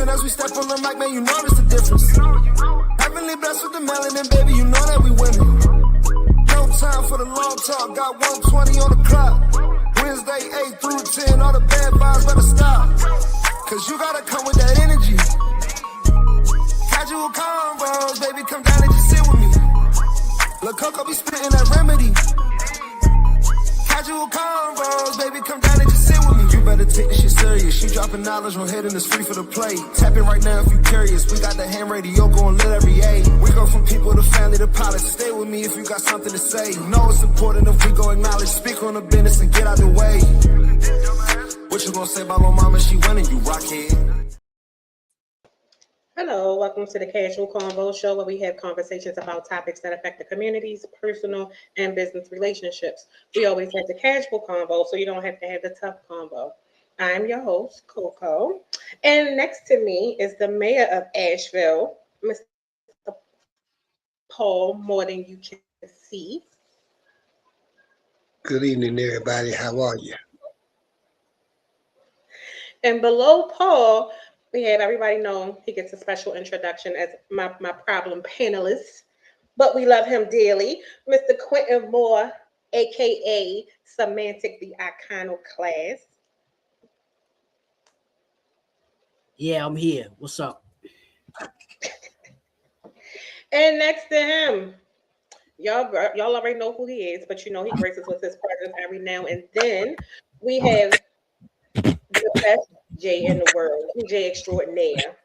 soon as we step on the mic, man, you notice the difference. Heavenly blessed with the melanin, baby, you know that we winning. No time for the long talk, got 120 on the clock. Wednesday, 8 through 10, all the bad vibes better stop. Cause you gotta come with that energy. Casual convos, baby, come down and just sit with me. Lil' Coco be spitting that remedy. Casual convos, baby, come down and just sit with me. You better take this shit serious. She dropping knowledge on head and it's free for the play. Tap it right now if you curious. We got the ham radio going lit every A. We go from people to family to pilots. Stay with me if you got something to say. Know it's important if we go acknowledge. Speak on the business and get out the way. What you gonna say about my mama? She winning, you rockhead. Hello, welcome to the Casual Convo Show, where we have conversations about topics that affect the community's personal and business relationships. We always have the casual convo, so you don't have to have the tough convo. I'm your host, Coco, and next to me is the mayor of Asheville, Mr. Paul, more than you can see. Good evening, everybody. How are you? And below Paul, we have everybody know he gets a special introduction as my problem panelist, but we love him dearly, Mr. Quentin Moore, aka Semantic the Iconoclast. Yeah, I'm here. What's up? And next to him, y'all already know who he is, but you know he graces with his presence every now and then. We have the best DJ in the world, DJ extraordinaire.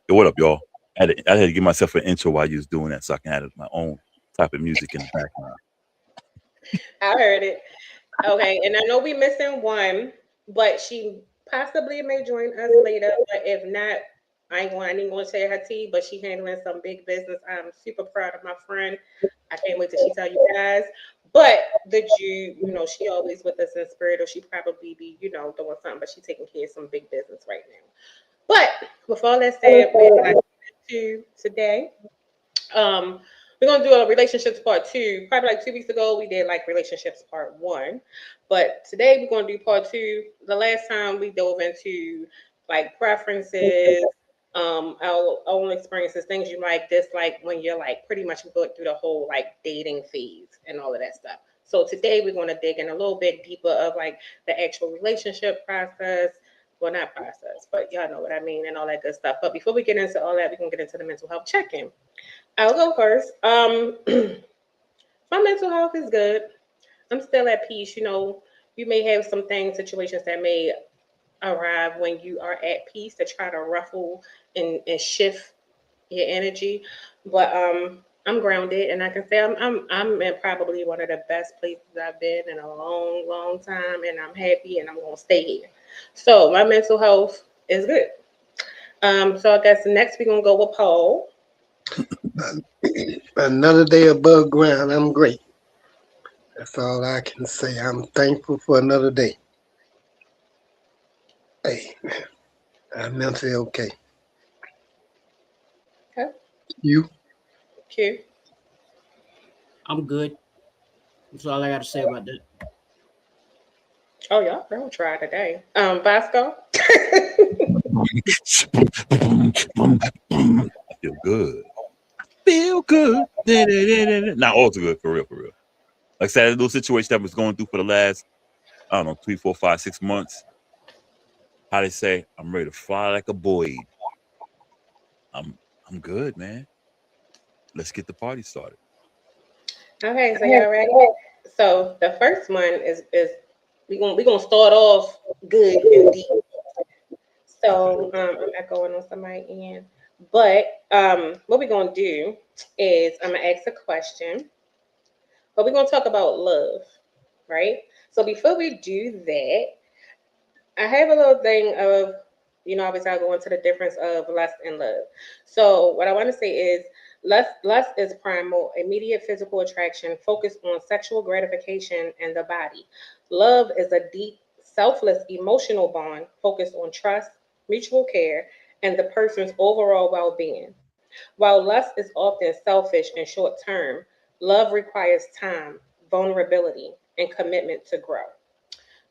Yo, what up, y'all? I had to give myself an intro while you was doing that so I can add my own type of music in the background. I heard it. Okay, and I know we missing one, but she possibly may join us later. But if not, I ain't gonna say her tea, but she handling some big business. I'm super proud of my friend. I can't wait till she tell you guys. But you know, she always with us in spirit, or she probably be, you know, doing something, but she taking care of some big business right now. But with all that said, we're going to today. We're gonna do a relationships part 2. Probably like 2 weeks ago, we did like relationships part 1, but today we're gonna do part 2. The last time we dove into like preferences, our own experiences, things you like, dislike when you're like pretty much going through the whole like dating phase and all of that stuff. So today we're gonna dig in a little bit deeper of like the actual relationship process. Well, not process, but y'all know what I mean and all that good stuff. But before we get into all that, we can get into the mental health check-in. I'll go first. My mental health is good. I'm still at peace. You know, you may have some things, situations that may arrive when you are at peace to try to ruffle and shift your energy. But I'm grounded, and I can say I'm in probably one of the best places I've been in a long, long time, and I'm happy, and I'm gonna stay here. So my mental health is good. So I guess next we're gonna go with Paul. Another day above ground. I'm great. That's all I can say. I'm thankful for another day. Hey, I'm mentally okay. Okay. You? Q. I'm good. That's all I got to say about that. Oh, y'all don't try today. Vasco. I feel good. Feel good. Not all too good, for real. Like I said, a little situation that I was going through for the last, I don't know, 3, 4, 5, 6 months. How they say, I'm ready to fly like a Boyd. I'm good, man. Let's get the party started. Okay, so y'all ready? So the first one is we gonna start off good and deep. So I'm not going on somebody's end, but what we're gonna do is I'm gonna ask a question, but we're gonna talk about love, right? So before we do that, I have a little thing of, you know, obviously I'll go into the difference of lust and love. So what I want to say is lust is primal, immediate physical attraction focused on sexual gratification and the body. Love is a deep, selfless emotional bond focused on trust, mutual care, and the person's overall well-being. While lust is often selfish and short-term, love requires time, vulnerability, and commitment to grow.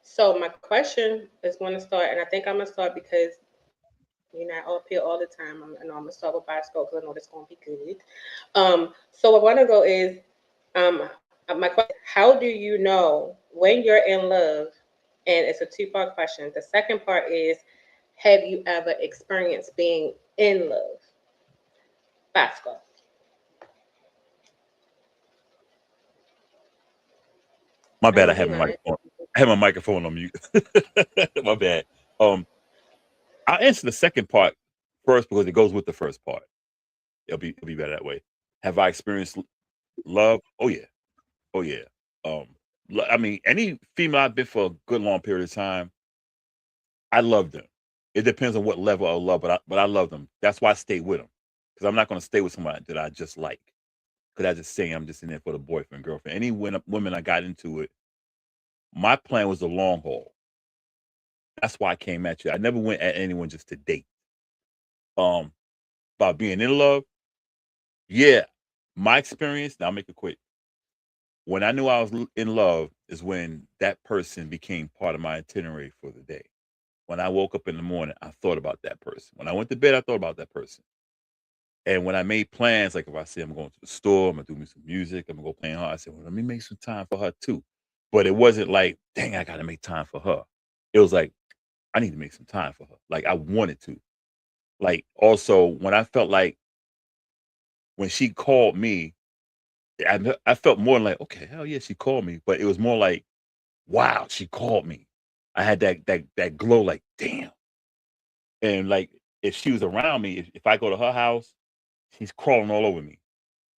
So my question is going to start, and I think I'm gonna start because you're not up here all the time. I know I'm gonna start with bicycle because I know that's gonna be good. So what I want to go is, my question: how do you know when you're in love? And it's a two-part question. The second part is, have you ever experienced being in love? Bicycle. My bad. I Be had my honest. microphone. I had my microphone on mute. My bad. I'll answer the second part first because it goes with the first part. It'll be better that way. Have I experienced love? Oh yeah. Oh yeah. I mean, any female I've been for a good long period of time, I love them. It depends on what level of love, but I love them. That's why I stay with them, because I'm not going to stay with somebody that I just like. Because I just say I'm just in there for the boyfriend, girlfriend. Any women I got into it, my plan was the long haul. That's why I came at you. I never went at anyone just to date. About being in love, yeah. My experience, now I'll make it quick. When I knew I was in love is when that person became part of my itinerary for the day. When I woke up in the morning, I thought about that person. When I went to bed, I thought about that person. And when I made plans, like if I say I'm going to the store, I'm gonna do me some music, I'm gonna go play hard, I said, well, let me make some time for her too. But it wasn't like, dang, I gotta make time for her. It was like, I need to make some time for her. Like I wanted to. Like also when I felt like when she called me, I felt more like, okay, hell yeah, she called me. But it was more like, wow, she called me. I had that glow, like, damn. And like if she was around me, if I go to her house, she's crawling all over me.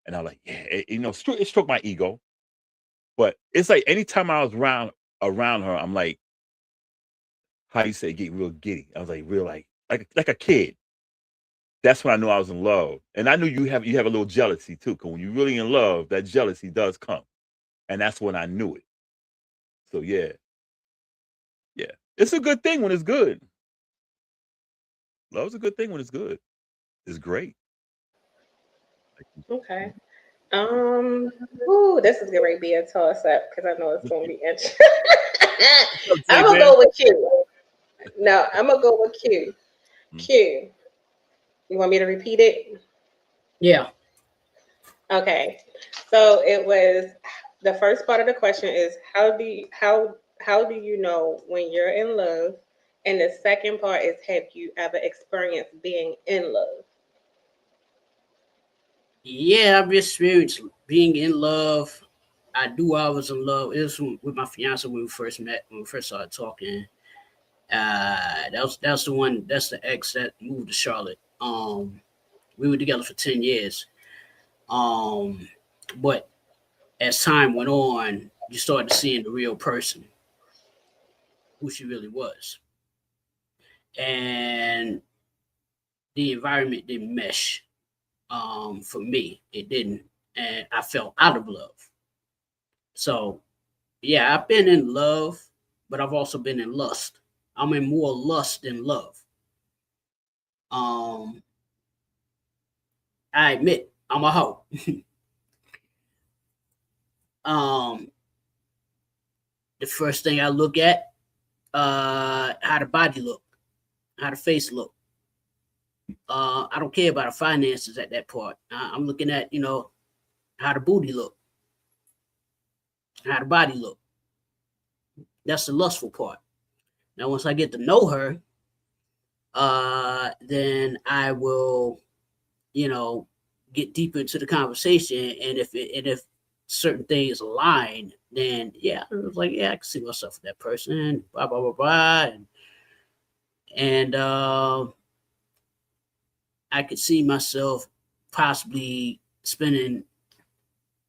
And I'm like, yeah, it struck my ego. But it's like anytime I was around her, I'm like, how you say, get real giddy. I was like real like a kid. That's when I knew I was in love. And I knew you have a little jealousy too. Because when you're really in love, that jealousy does come. And that's when I knew it. So yeah. Yeah. It's a good thing when it's good. Love's a good thing when it's good. It's great. Okay. Ooh, this is gonna be a toss up because I know it's gonna be interesting. I'm gonna go with Q. No, I'm gonna go with Q. Q. You want me to repeat it? Yeah. Okay. So it was the first part of the question is how do you know when you're in love? And the second part is have you ever experienced being in love? Yeah, I've experienced being in love. I was in love. It was with my fiance when we first met, when we first started talking. That's the one. That's the ex that moved to Charlotte. We were together for 10 years. But as time went on, you started seeing the real person, who she really was, and the environment didn't mesh. For me, it didn't, and I fell out of love. So, yeah, I've been in love, but I've also been in lust. I'm in more lust than love. I admit I'm a hoe. The first thing I look at, how the body look, how the face look. I don't care about the finances at that part. I'm looking at, how the booty look, how the body look. That's the lustful part. Now, once I get to know her, then I will, get deeper into the conversation. And if certain things align, then yeah, it was like, yeah, I can see myself with that person, blah, blah, blah, blah. And I could see myself possibly spending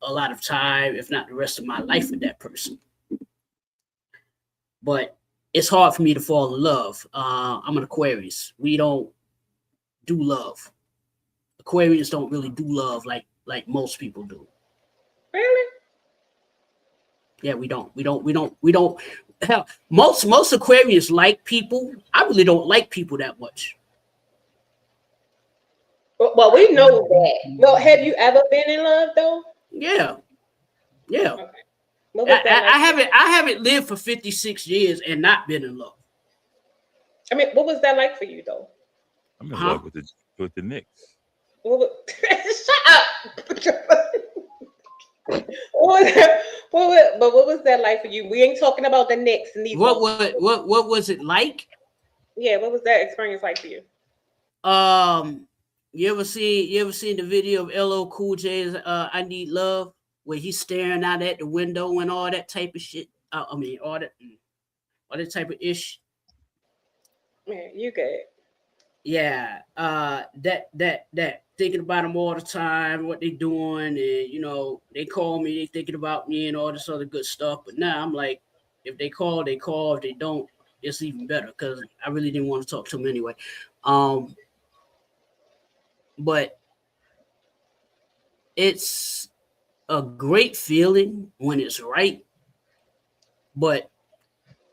a lot of time, if not the rest of my life, with that person. But it's hard for me to fall in love. I'm an Aquarius. We don't do love. Aquarians don't really do love like most people do. Really? Yeah, we don't. Hell, most Aquarians like people. I really don't like people that much. Well, we know that. Well, have you ever been in love though? Yeah. Okay. What was that like? I haven't lived for 56 years and not been in love. I mean, what was that like for you though? I'm in Huh? love with the Knicks. What was, shut up. What was that, but what was that like for you? We ain't talking about the Knicks, Nepo. What was it like? Yeah, what was that experience like for you? You ever seen the video of LL Cool J's I Need Love, where he's staring out at the window and all that type of shit? I mean, all that type of ish. Man, you good. Yeah, that thinking about them all the time, what they doing, and they call me, they thinking about me and all this other good stuff. But now I'm like, if they call, they call. If they don't, it's even better because I really didn't want to talk to them anyway. But it's a great feeling when it's right. But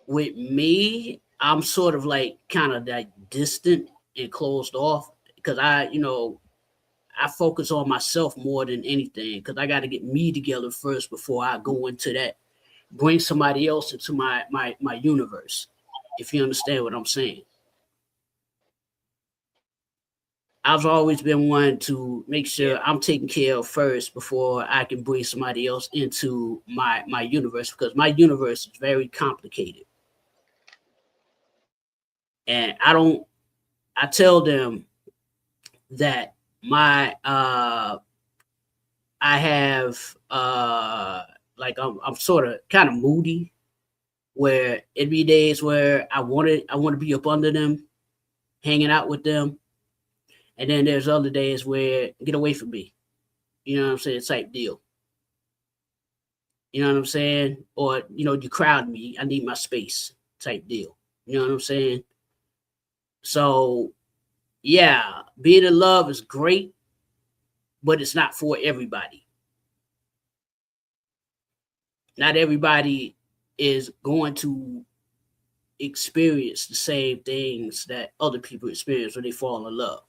with me, I'm sort of like kind of like distant and closed off because I focus on myself more than anything because I got to get me together first before I go into that, bring somebody else into my universe. If you understand what I'm saying. I've always been one to make sure I'm taken care of first before I can bring somebody else into my universe because my universe is very complicated. And I tell them that I have like I'm sort of kind of moody where it'd be days where I want to be up under them, hanging out with them. And then there's other days where get away from me. You know what I'm saying? Type deal. You know what I'm saying? Or, you crowd me. I need my space type deal. You know what I'm saying? So, yeah, being in love is great, but it's not for everybody. Not everybody is going to experience the same things that other people experience when they fall in love.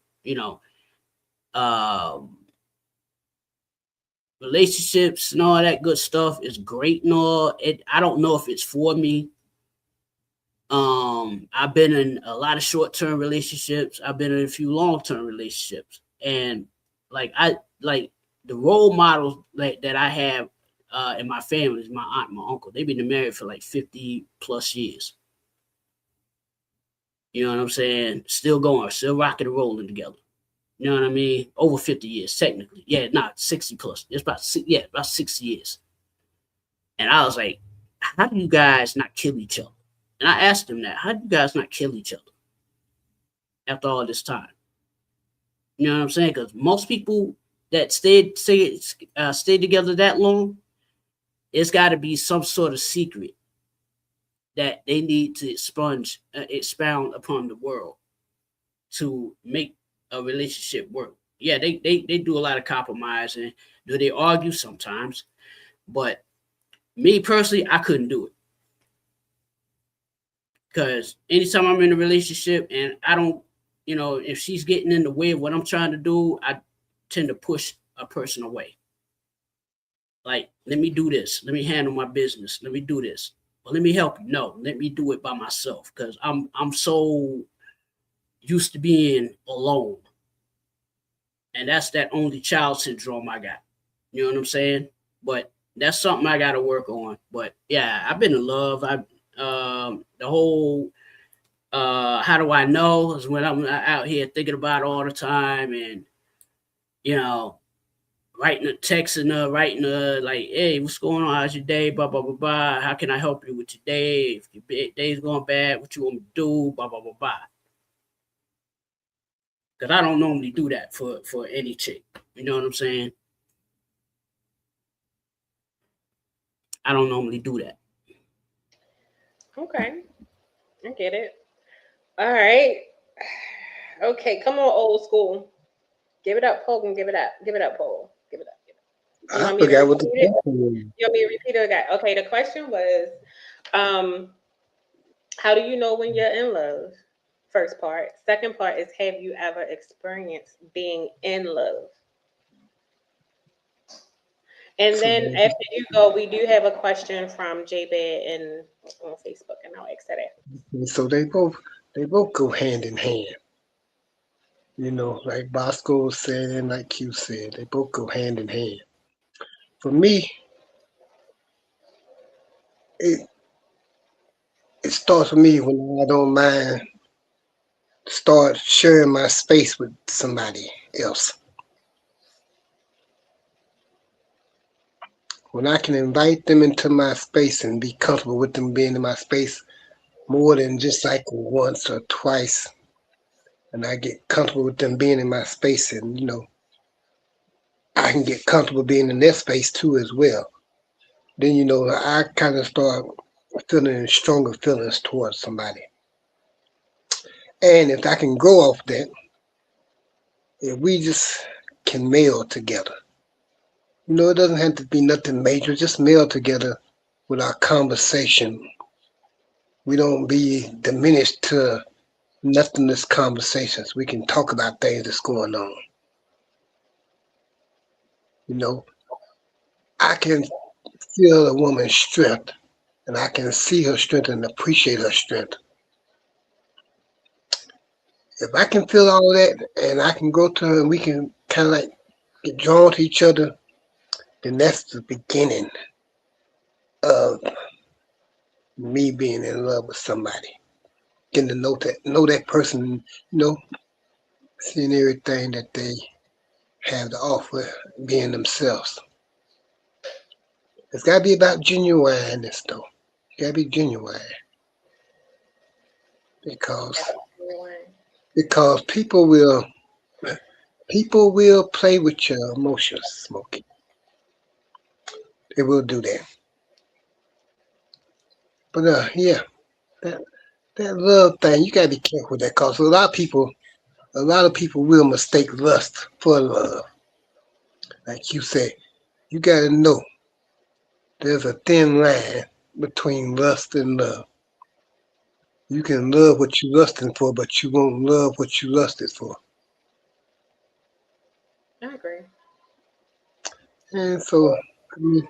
Relationships and all that good stuff is great and all. I don't know if it's for me. I've been in a lot of short-term relationships. I've been in a few long-term relationships, and the role models that I have in my family is my aunt and my uncle. They've been married for like 50 plus years. You know what I'm saying? Still going, still rocking and rolling together. You know what I mean? Over 50 years, technically. Yeah, not 60 plus. It's about 60 years. And I was like, how do you guys not kill each other? And I asked them that. How do you guys not kill each other after all this time? You know what I'm saying? Because most people that stay together that long, it's got to be some sort of secret that they need to expound upon the world to make a relationship work. Yeah, they do a lot of compromising. Do they argue sometimes? But me personally, I couldn't do it. Because anytime I'm in a relationship and I don't, if she's getting in the way of what I'm trying to do, I tend to push a person away. Like, let me do this. Let me handle my business. Let me do this. Well, let me help you. No, let me do it by myself because I'm so used to being alone. And that's that only child syndrome I got. You know what I'm saying? But that's something I got to work on. But yeah, I've been in love. The whole how do I know is when I'm out here thinking about it all the time and, writing a text and writing like, hey, what's going on? How's your day? Blah, blah, blah, blah. How can I help you with your day? If your day's going bad, what you want me to do? Blah, blah, blah, blah. Because I don't normally do that for any chick. You know what I'm saying? I don't normally do that. Okay. I get it. All right. Okay, come on, old school. Give it up, Hogan. Give it up. Give it up, Paul. Give it up. You I want me to forgot what the repeat it? question was. You want me to repeat it again? Okay, the question was, how do you know when you're in love? First part. Second part is, have you ever experienced being in love? And So, then after you go, we do have a question from J Bed on Facebook, and I'll ask that after. so they both go hand in hand. You know, like Bosco said and like Q said, they both go hand in hand. For me, it it starts with me when I don't mind start sharing my space with somebody else. When I can invite them into my space and be comfortable with them being in my space more than just like once or twice, and I get comfortable with them being in my space, and I can get comfortable being in their space too as well. Then I kind of start feeling stronger feelings towards somebody. And if I can go off that, if we just can meld together, it doesn't have to be nothing major, just meld together with our conversation. We don't be diminished to nothingness conversations. We can talk about things that's going on. You know, I can feel a woman's strength and I can see her strength and appreciate her strength. If I can feel all that and I can go to her and we can kind of like get drawn to each other, then that's the beginning of me being in love with somebody. Getting to know that person, seeing everything that they have to offer, being themselves. It's gotta be about genuineness though. You gotta be genuine because because people will play with your emotions, Smokey. They will do that. But yeah, that that love thing, you gotta be careful with that because a lot of people will mistake lust for love. Like you said, you gotta know there's a thin line between lust and love. You can love what you lusting for, but you won't love what you lusted for. I agree. And so, I mean,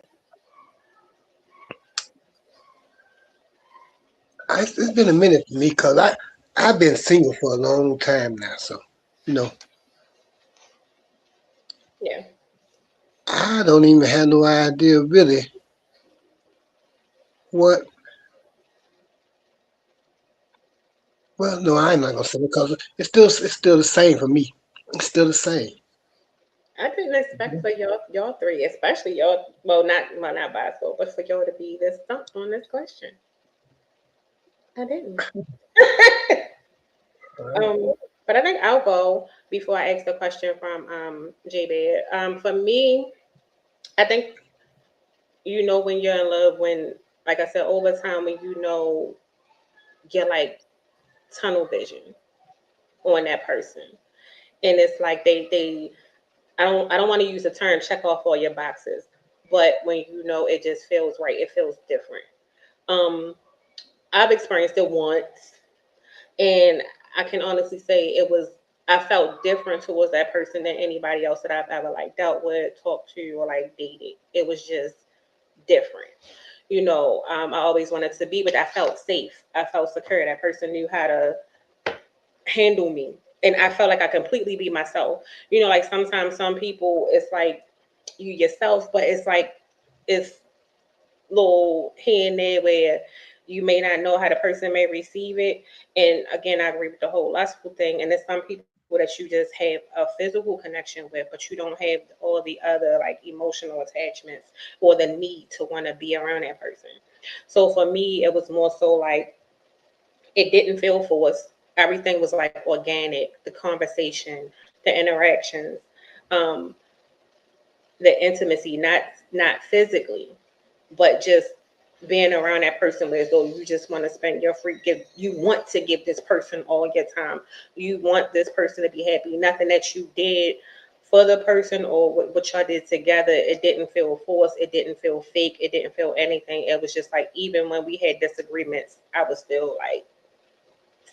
it's been a minute for me because I've been single for a long time now. So, you know, Yeah. I don't even have no idea really what. Well, no, I'm not gonna say because it's still the same for me. It's still the same. I didn't expect for y'all three, especially y'all. Well, not Bosco, but for y'all to be this stumped on this question. I didn't. um, but I think I'll go before I ask the question from J Bed. For me, I think when you're in love, when like I said, over time, when you're like tunnel vision on that person, and it's like they I don't want to use the term check off all your boxes, but when it just feels right, it feels different. Um, I've experienced it once, and I can honestly say I felt different towards that person than anybody else that I've ever like dealt with, talked to, or like dated. It was just different. I always wanted to be, but I felt safe. I felt secure. That person knew how to handle me. And I felt like I completely be myself. Like sometimes some people, it's like you yourself, but it's like it's little here and there where you may not know how the person may receive it. And again, I agree with the whole lustful thing. And there's some people that you just have a physical connection with, but you don't have all the other like emotional attachments or the need to want to be around that person. So for me, it was more so like it didn't feel forced. Everything was like organic, the conversation, the interactions, um, the intimacy, not physically, but just being around that person where as though you just want to spend your you want to give this person all your time. You want this person to be happy. Nothing that you did for the person or what y'all did together, it didn't feel forced, it didn't feel fake, it didn't feel anything. It was just like even when we had disagreements, I was still like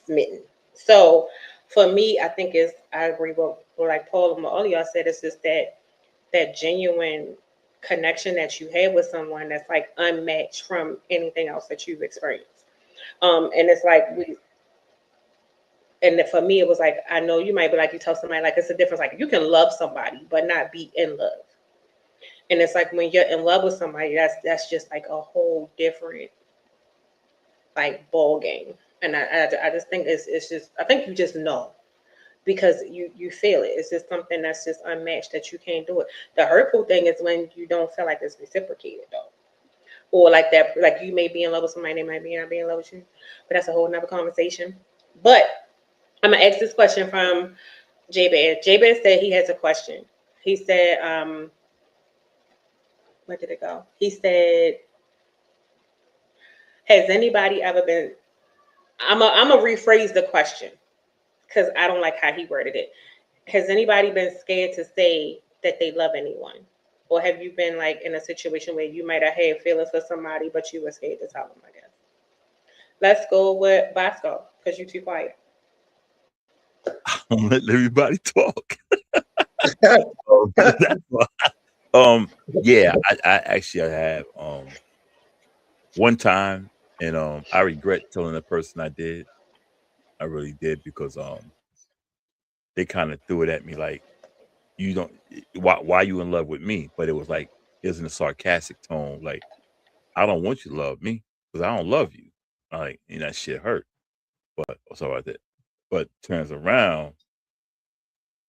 smitten. So for me, I think I agree with like Paul and what all y'all said, it's just that genuine connection that you have with someone that's like unmatched from anything else that you've experienced. And it's like and for me, it was like, I know you might be like, you tell somebody like it's a difference. Like you can love somebody, but not be in love. And it's like when you're in love with somebody, that's just like a whole different like ball game. And I just think it's just, I think you just know because you feel it. It's just something that's just unmatched that you can't do it. The hurtful thing is when you don't feel like it's reciprocated though. Or like that, like you may be in love with somebody, they might be not be in love with you. But that's a whole nother conversation. But I'm gonna ask this question from J-Bear. J-Bear said he has a question. He said, where did it go? He said, has anybody ever been, I'm gonna rephrase the question because I don't like how he worded it. Has anybody been scared to say that they love anyone? Or have you been like in a situation where you might have had feelings for somebody, but you were scared to tell them, I guess? Let's go with Bosco because you're too quiet. I'm letting everybody talk. That's why. Yeah, I actually have one time, and I regret telling the person I did. I really did because they kind of threw it at me like, you don't, why you in love with me? But it was like, it was in a sarcastic tone, like, I don't want you to love me because I don't love you. Like, and that shit hurt. But sorry about that. But turns around,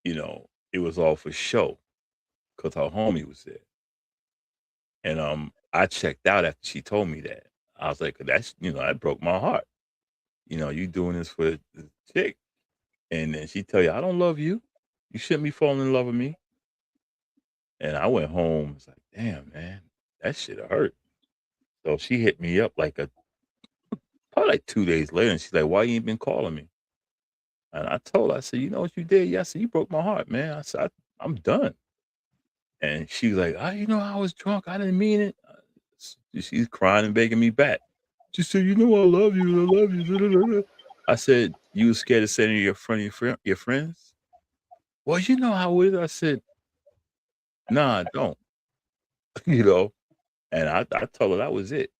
you know, it was all for show because her homie was there. And I checked out after she told me that. I was like, that's, you know, that broke my heart. You know, you doing this for the chick. And then she tell you, I don't love you. You shouldn't be falling in love with me. And I went home. It's like, damn, man, that shit hurt. So she hit me up like probably like 2 days later. And she's like, why you ain't been calling me? And I told her, I said, you know what you did? Yeah, I said, you broke my heart, man. I said, I'm done. And she was like, you know, I was drunk. I didn't mean it. She's crying and begging me back. She said, you know, I love you. I love you. I said, you were scared to say to your friends? Well, you know how it is. I said, nah, I don't. You know? And I told her that was it.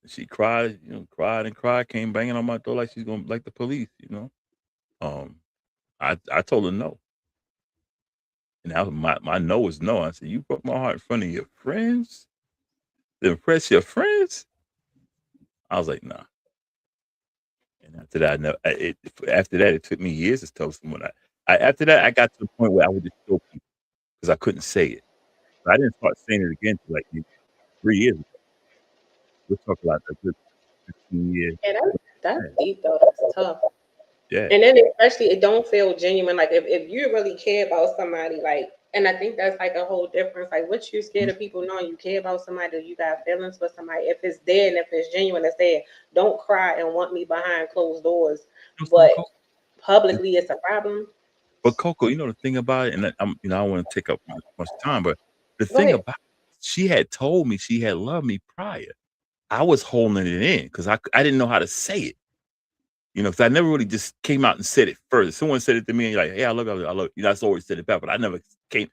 She cried, you know, cried and cried, came banging on my door like she's gonna like the police, you know. I told her no. And that was my no was no. I said, you broke my heart in front of your friends? To impress your friends? I was like, nah. And after that, after that, it took me years to tell someone. After that, I got to the point where I would just show people because I couldn't say it. But I didn't start saying it again until like 3 years ago. We'll talk about that good 15 years. Yeah, that's deep though. That's tough. Yeah. And then especially it don't feel genuine. Like if you really care about somebody, like, and I think that's like a whole difference. Like what you scared of people knowing you care about somebody, you got feelings for somebody. If it's there and if it's genuine, it's there. Don't cry and want me behind closed doors. But publicly it's a problem. But Coco, you know the thing about it, and I don't want to take up much time, but the thing about it, she had told me she had loved me prior. I was holding it in because I didn't know how to say it. You know, because I never really just came out and said it first. Someone said it to me, and you're like, hey, I love you, I love you. That's always said it back, but I never came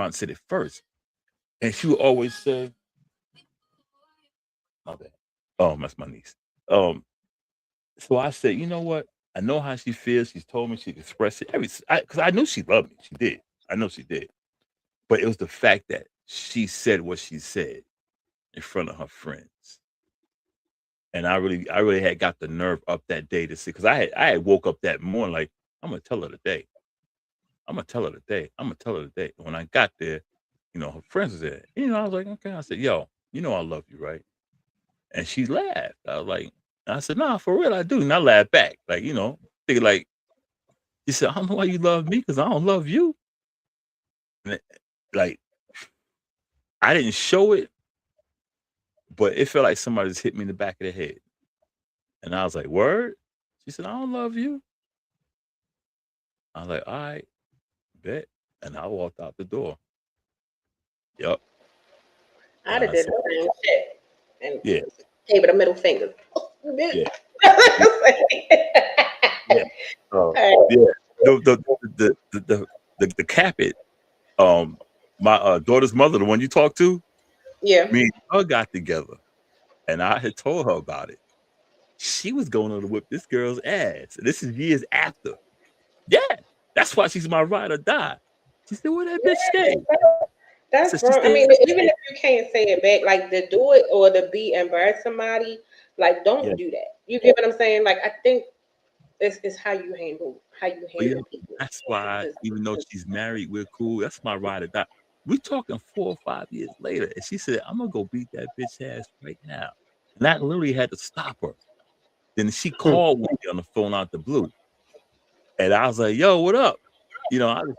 out and said it first. And she would always say, my bad. Oh, that's my niece. So I said, you know what? I know how she feels. She's told me she'd express it. Because I knew she loved me. She did. I know she did. But it was the fact that she said what she said in front of her friends. And I really had got the nerve up that day to see, because I had woke up that morning like, I'm gonna tell her today. I'm gonna tell her today. I'm gonna tell her today. When I got there, you know, her friends was there. You know, I was like, okay. I said, yo, you know I love you, right? And she laughed. I was like, I said, nah, for real, I do. And I laughed back. Like, you know, thinking like, she said, I don't know why you love me, because I don't love you. And like, I didn't show it, but it felt like somebody just hit me in the back of the head. And I was like, word? She said, I don't love you. I was like, all right, bet. And I walked out the door. Yep. I'd have did the same shit. And yeah, gave it a middle finger. Yeah. Yeah. Yeah. The cap it. My daughter's mother, the one you talked to, Yeah. Me and her got together, and I had told her about it. She was going on to whip this girl's ass. And this is years after. Yeah, that's why she's my ride or die. She said, "What that bitch say?" So That's she wrong. I said, mean, even if you can't say it back, like to do it or to be embarrass somebody, like "Yeah, don't do that. You get what I'm saying? Like I think it's how you handle but yeah, people. that's why It's- even though she's married, we're cool. That's my ride or die." We talking 4 or 5 years later, and she said, "I'm gonna go beat that bitch ass right now." And I literally had to stop her. Then she Hmm. called one day on the phone out the blue, and I was like, "Yo, what up?" You know,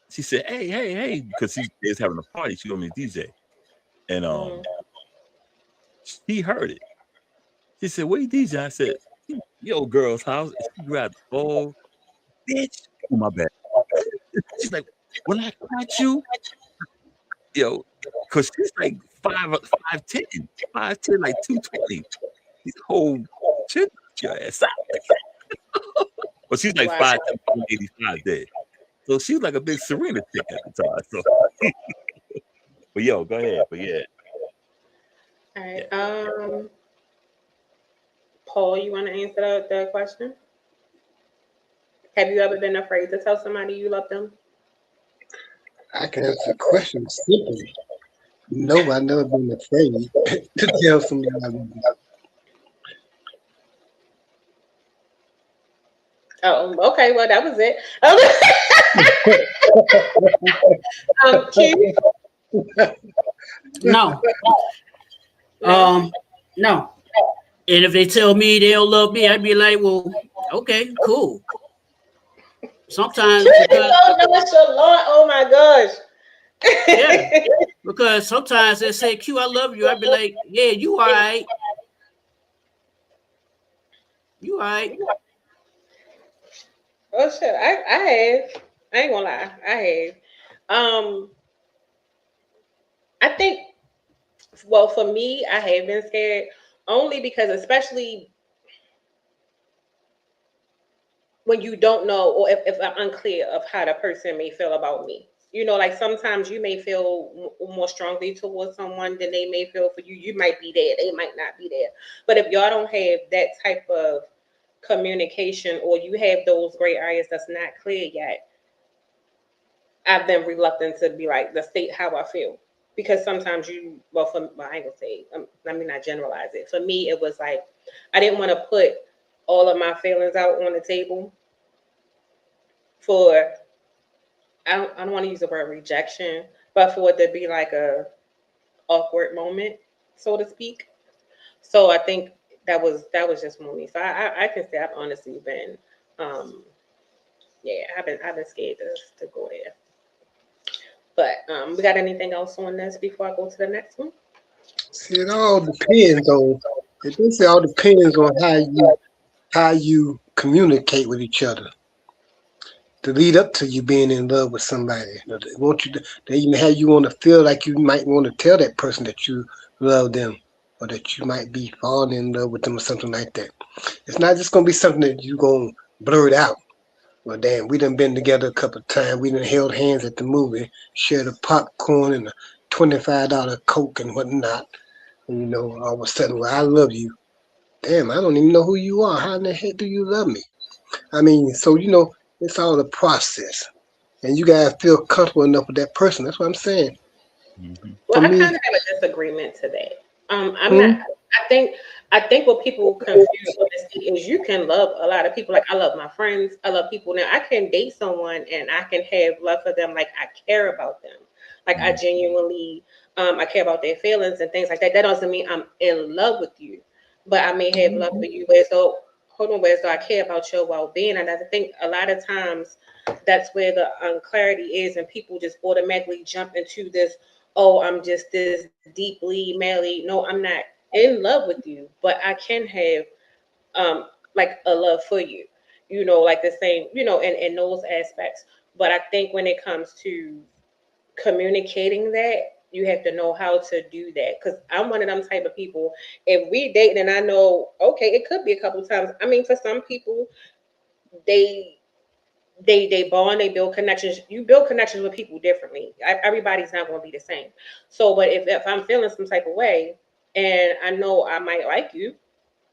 she said, "Hey, hey, hey," because she is having a party. She told me DJ, and mm. she heard it. She said, "Where you DJ?" I said, "Yo, girl's house." And she grabbed the phone, bitch. Oh my bad. She's like, "When I caught you, yo," because she's like 5'10", 5'10", like 220. This whole shit, your ass out. But she's like Wow. 5'10", 185 dead. So she was like a big Serena chick at the time. So, but yo, go ahead. But yeah, All yeah. right. Paul, you want to answer the question? Have you ever been afraid to tell somebody you love them? I can answer the question simply. No, I've never been afraid to tell somebody I love them. Oh, okay. Well, that was it. Q. No. No. And if they tell me they don't love me, I'd be like, well, okay, cool. Sometimes Q is because so nonchalant. Oh my gosh. yeah, because sometimes they say, Q, I love you. I'd be like, yeah, you all right. You all right. Oh shit. I have. I ain't gonna lie. I have. I think. Well, for me, I have been scared only because, especially when you don't know or if I'm unclear of how the person may feel about me. You know, like sometimes you may feel more strongly towards someone than they may feel for you. You might be there, they might not be there. But if y'all don't have that type of communication or you have those gray areas that's not clear yet, I've been reluctant to be like the state how I feel. Because sometimes I ain't gonna say, let me not generalize it. For me, it was like I didn't want to put all of my feelings out on the table for I don't want to use the word rejection, but for it to be like a awkward moment, so to speak. So I think that was just for me. So I can say I've honestly been yeah, I've been scared to go there. But we got anything else on this before I go to the next one? See, it all depends on. It basically all depends on how you communicate with each other to lead up to you being in love with somebody. They want you to, they even have you want to feel like you might want to tell that person that you love them or that you might be falling in love with them or something like that. It's not just gonna be something that you gonna blur it out. Well, damn, we done been together a couple of times. We done held hands at the movie, shared a popcorn and a $25 Coke and whatnot. And, all of a sudden, well, I love you. Damn, I don't even know who you are. How in the heck do you love me? I mean, so it's all a process, and you gotta feel comfortable enough with that person. That's what I'm saying. Mhm. For Well, I me, kind of have a disagreement to that. I'm not. hmm, I think what people confuse honesty is you can love a lot of people. Like I love my friends. I love people. Now I can date someone and I can have love for them. Like I care about them. Like I Mhm. genuinely, I care about their feelings and things like that. That doesn't mean I'm in love with you, but I may have love for you. Where so hold on, where so I care about your well being. And I think a lot of times that's where the unclarity is, and people just automatically jump into this. Oh, I'm just this deeply married. No, I'm not in love with you, but I can have like a love for you, like the same, in those aspects. But I think when it comes to communicating that, you have to know how to do that. Because I'm one of them type of people. If we date and I know, okay, it could be a couple times. I mean, for some people, they they bond, they build connections. You build connections with people differently. Everybody's not going to be the same. So, but if I'm feeling some type of way, and I know I might like you,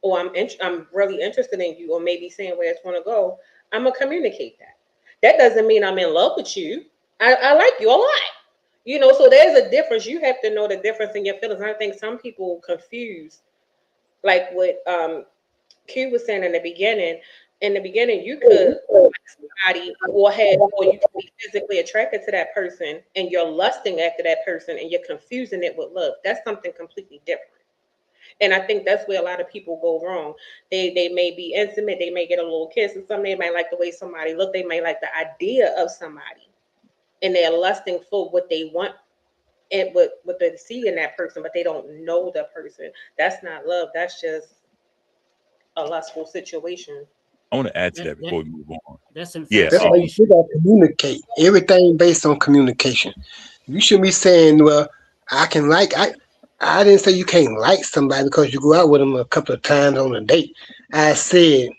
or I'm really interested in you, or maybe seeing where it's going to go, I'm gonna communicate that. That doesn't mean I'm in love with you. I like you a lot. So there's a difference. You have to know the difference in your feelings. I think some people confuse, like what Q was saying in the beginning. In the beginning, you could like somebody or you could be physically attracted to that person, and you're lusting after that person, and you're confusing it with love. That's something completely different. And I think that's where a lot of people go wrong. They may be intimate, they may get a little kiss, and some they might like the way somebody look, they may like the idea of somebody, and they're lusting for what they want and what they see in that person, but they don't know the person. That's not love. That's just a lustful situation. I want to add to That, that before we move on. that's Yeah, That's why you infatuation. gotta communicate. Everything based on communication. You shouldn't be saying, "Well, I didn't say you can't like somebody because you go out with them a couple of times on a date. I said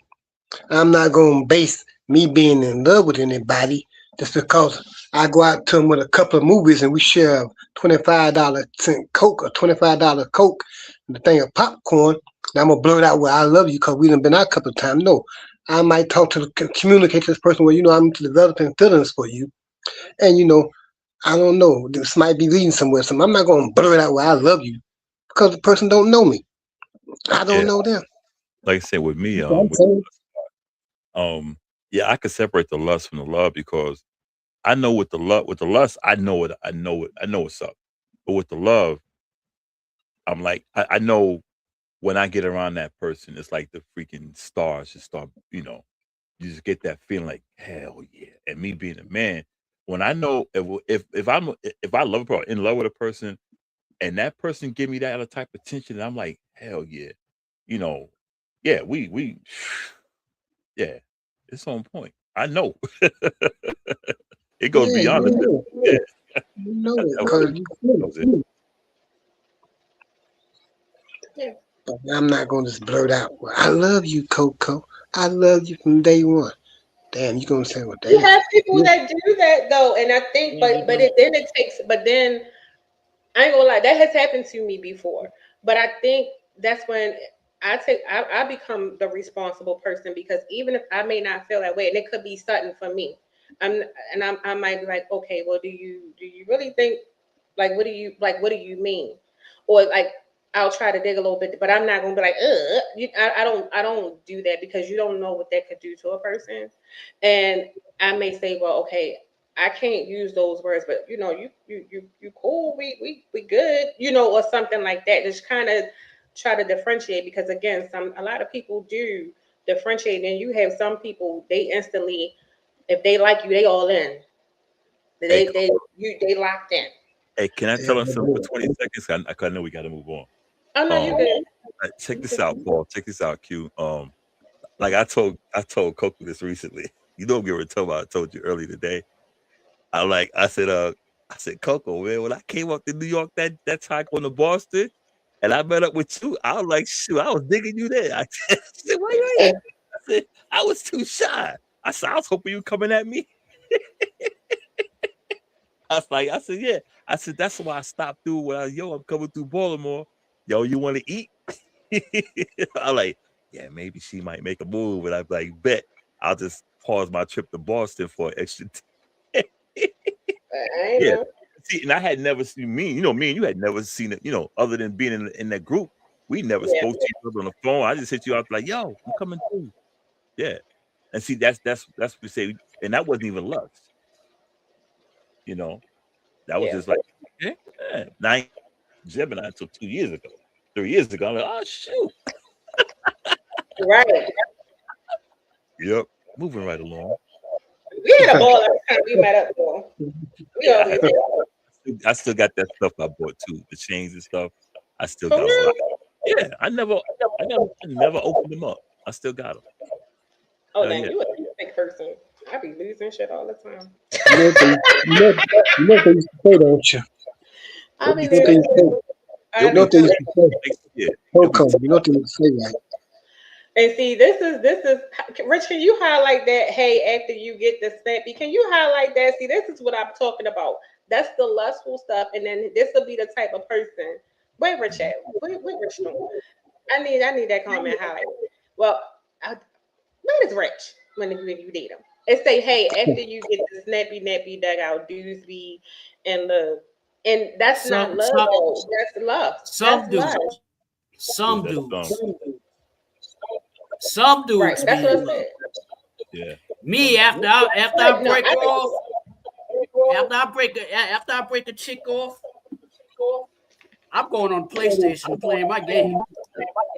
I'm not gonna base me being in love with anybody just because I go out to them with a couple of movies and we share a $25 Coke or $25 Coke and the thing of popcorn. And I'm gonna blurt out, "Well, I love you," because we done been out a couple of times. No, I might communicate to this person, "Well, I'm developing feelings for you, and I don't know, this might be leading somewhere. So I'm not gonna blurt out, 'Well, I love you,' because the person don't know me. I don't yeah. know them." Like I said, with me, That's what I'm saying. yeah, I could separate the lust from the love because I know with the lust, I know what's up. But with the love, I'm like, I know when I get around that person, it's like the freaking stars just start, you just get that feeling like, hell yeah. And me being a man, when I know if I love a person, in love with a person, and that person give me that other type of attention, and I'm like, hell yeah, yeah, we yeah, it's on point. I know. It goes Yeah, beyond the yeah. you know it, That was because it. you That was it. feel it. Yeah. But I'm not gonna just blurt out, "Well, I love you, Coco. I love you from day one." Damn, you gonna say, "Well, You damn." have people Yeah. that do that though, and I think, Yeah, they do. but then I ain't gonna lie, that has happened to me before. But I think that's when I become the responsible person, because even if I may not feel that way, and it could be sudden for me, I might be like, okay, well, do you really think, like, what do you mean, or like, I'll try to dig a little bit, but I'm not gonna be like, I don't do that, because you don't know what that could do to a person, and I may say, well, okay, I can't use those words, but you cool, we good, or something like that. Just kind of try to differentiate, because again, a lot of people do differentiate, and you have some people, they instantly, if they like you, they all in. Hey, They locked in. hey, can I Yeah, tell him something for 20 seconds? I know we got to move on. Oh no, you good. Check this out, Paul. Check this out, Q. Like I told Coco this recently. You don't get what I told you earlier today. I said, Coco, man, when I came up to New York that time going to Boston, and I met up with you, I was like, shoot, I was digging you there. I said, why you ain't? I said, I was too shy. I said, I was hoping you were coming at me. I said, yeah. I said, that's why I stopped through when I'm coming through Baltimore. Yo, you want to eat? I'm like, yeah, maybe she might make a move. And I'm like, bet I'll just pause my trip to Boston for an extra I ain't yeah. know. See, and I had never seen me and you had never seen it, other than being in that group. We never Yeah. spoke to each other on the phone. I just hit you up like, yo, I'm coming through. Yeah. And see, that's what we say, and that wasn't even lust. That was Yeah. just like, okay, yeah. Now I ain't Gemini until 2 years ago. 3 years ago, I'm like, oh shoot. Right. Yep. Moving right along. We had a ball every time we met up, though. We always did. I still got that stuff I bought too, the chains and stuff. I still For got real? them. Yeah, I never opened them up. I still got them. Oh, Hell then yeah. you a big person. I be losing shit all the time. You know what they used to say, don't you? I be You know what they used to say? I You know what they used to say? Yeah. Coco, you know what they used to say, right? And see, this is Rich. Can you highlight that? Hey, after you get the snappy, can you highlight that? See, this is what I'm talking about. That's the lustful stuff, and then this will be the type of person. Where Rich at? Where Rich doing? I need that comment highlighted. Well, where is Rich when you date him? It say, hey, after you get the snappy nappy dugout doozy and that's not love though. That's love. Some That's dudes, love. some That's dudes, some Right. dudes That's be what in I love. said. Yeah. Me after I No, break I her think off, after I break a chick off, I'm going on PlayStation and playing my game.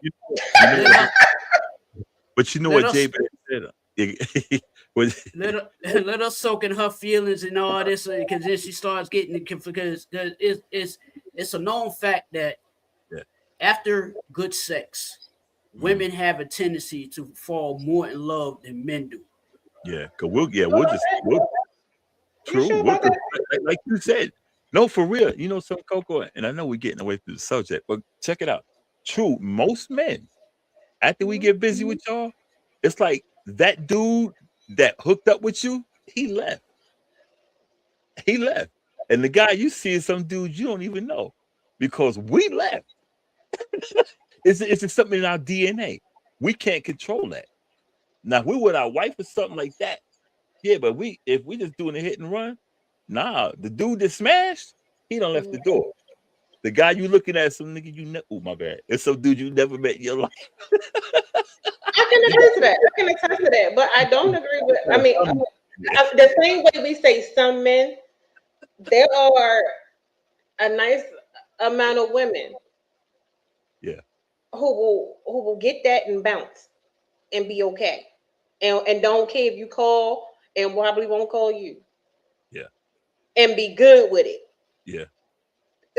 You know Let what? her, But you know let what us Jay said? let her soak in her feelings and all this, because then she starts getting it because it's a known fact that Yeah. after good sex, women have a tendency to fall more in love than men do. Yeah, cause we'll true. sure We'll about that? like you said. No, for real. You know, some Coco, and I know we're getting away from the subject, but check it out. True, most men, after we get busy with y'all, it's like that dude that hooked up with you, he left. He left. And the guy you see is some dude you don't even know because we left. It's just something in our DNA. We can't control that. Now, if we're with our wife or something like that, yeah, but if we just doing a hit and run, nah, the dude that smashed, he done left the door. The guy you looking at, some nigga you never, oh my bad, it's some dude you never met in your life. I can agree to that. I can attest to that. But I don't agree with. I mean, the same way we say some men, there are a nice amount of women Yeah, who will get that and bounce and be okay, and don't care if you call and probably won't call you. Yeah. And be good with it. yeah.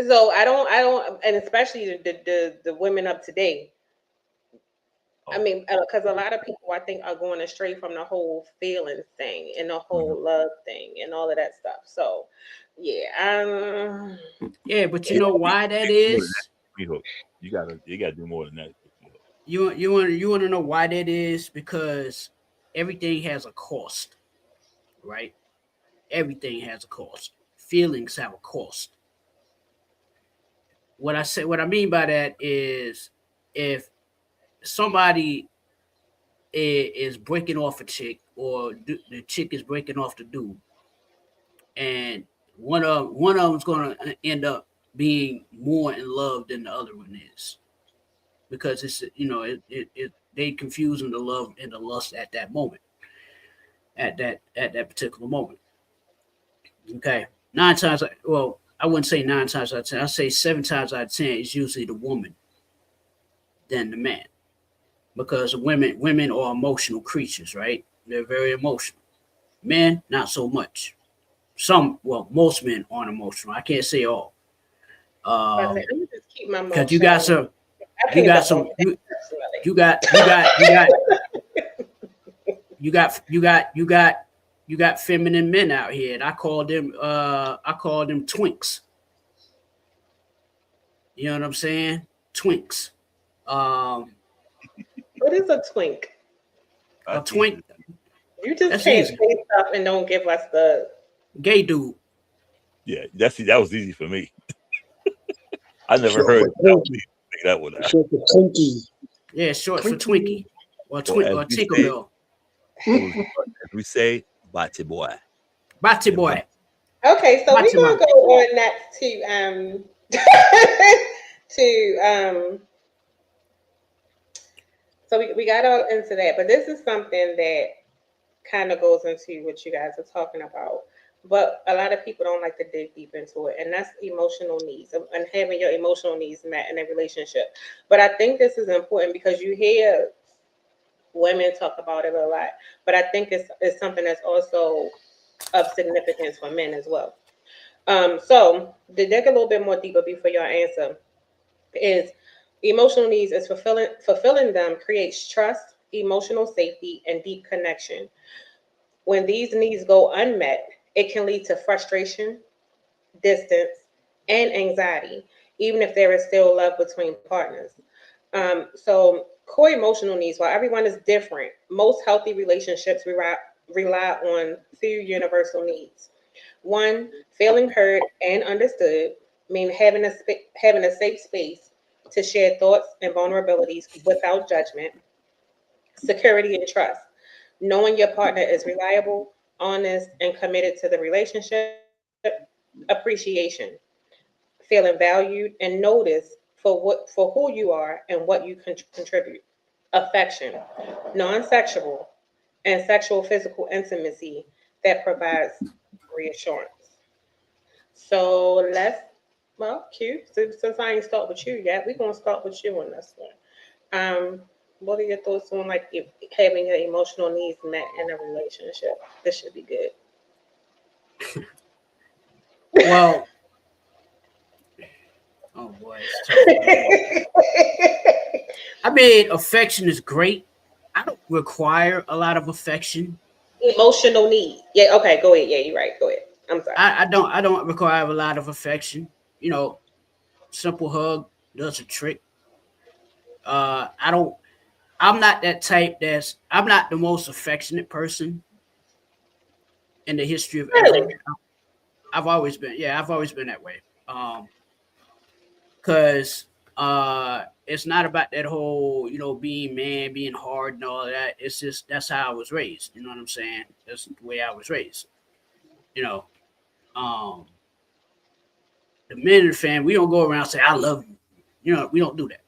So I don't, and especially the women of today. I Oh, mean, because a lot of people I think are going astray from the whole feelings thing and the whole love thing and all of that stuff. So, yeah, Yeah, but you know why that is? you gotta do more than that. You want to know why that is? Because everything has a cost, right? Everything has a cost. Feelings have a cost. What I mean by that is, if somebody is breaking off a chick, or the chick is breaking off the dude, and one of them's going to end up being more in love than the other one is, because it's they confusing the love and the lust at that moment, at that particular moment. Okay, I wouldn't say 9 times out of 10. I say 7 times out of 10 is usually the woman than the man, because women are emotional creatures, right? They're very emotional. Men, not so much. Most men aren't emotional. I can't say all. I'm gonna just keep my mouth Because shut. You got feminine men out here, and I call them twinks. You know what I'm saying? Twinks. What is a twink? A twink, You just that's can't easy. say stuff and don't give us the. Gay dude. Yeah, that was easy for me. I never Short heard for Twinkie. that one. Short for Twinkie. Yeah, short for Twinkie or As we say- Tinkerbell. As we say, Bati boy. Batty boy. Okay, so we're Watch gonna him go on next to so we got all into that, but this is something that kind of goes into what you guys are talking about. But a lot of people don't like to dig deep into it, and that's emotional needs and having your emotional needs met in a relationship. But I think this is important because you hear women talk about it a lot, but I think it's something that's also of significance for men as well. So to dig a little bit more deeper before your answer is emotional needs is fulfilling them creates trust, emotional safety, and deep connection. When these needs go unmet, it can lead to frustration, distance, and anxiety, even if there is still love between partners. So core emotional needs. While everyone is different, most healthy relationships rely on few universal needs. One, feeling heard and understood, mean having a safe space to share thoughts and vulnerabilities without judgment. Security and trust, knowing your partner is reliable, honest, and committed to the relationship. Appreciation, feeling valued and noticed for who you are and what you contribute. Affection, non-sexual and sexual physical intimacy that provides reassurance. So Q, since I ain't start with you yet, we're gonna start with you on this one. What are your thoughts on like having your emotional needs met in a relationship? This should be good. Well, oh boy, it's tough. I mean, affection is great. I don't require a lot of affection. Emotional need. Yeah, okay, go ahead. Yeah, you're right. Go ahead. I'm sorry. I don't require a lot of affection. You know, simple hug does a trick. I don't. I'm not that type. I'm not the most affectionate person in the history of ever. Really? I've always been. Yeah, I've always been that way. Because it's not about that whole, being man, being hard and all that. It's just that's how I was raised. You know what I'm saying? That's the way I was raised. You know, um, the men in the family, we don't go around and say I love you. You know, we don't do that.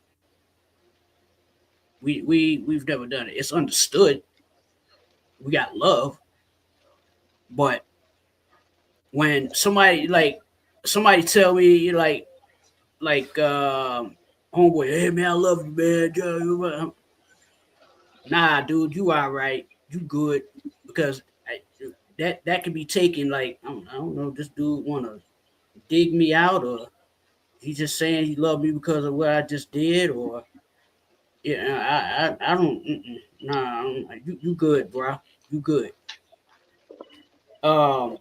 We've never done it. It's understood. We got love, but when somebody tell me homeboy, hey man, I love you, man. Nah, dude, you all right. You good. Because that can be taken like, I don't know, this dude want to dig me out, or he just saying he loved me because of what I just did, or I don't, nah, you good, bro. You good. The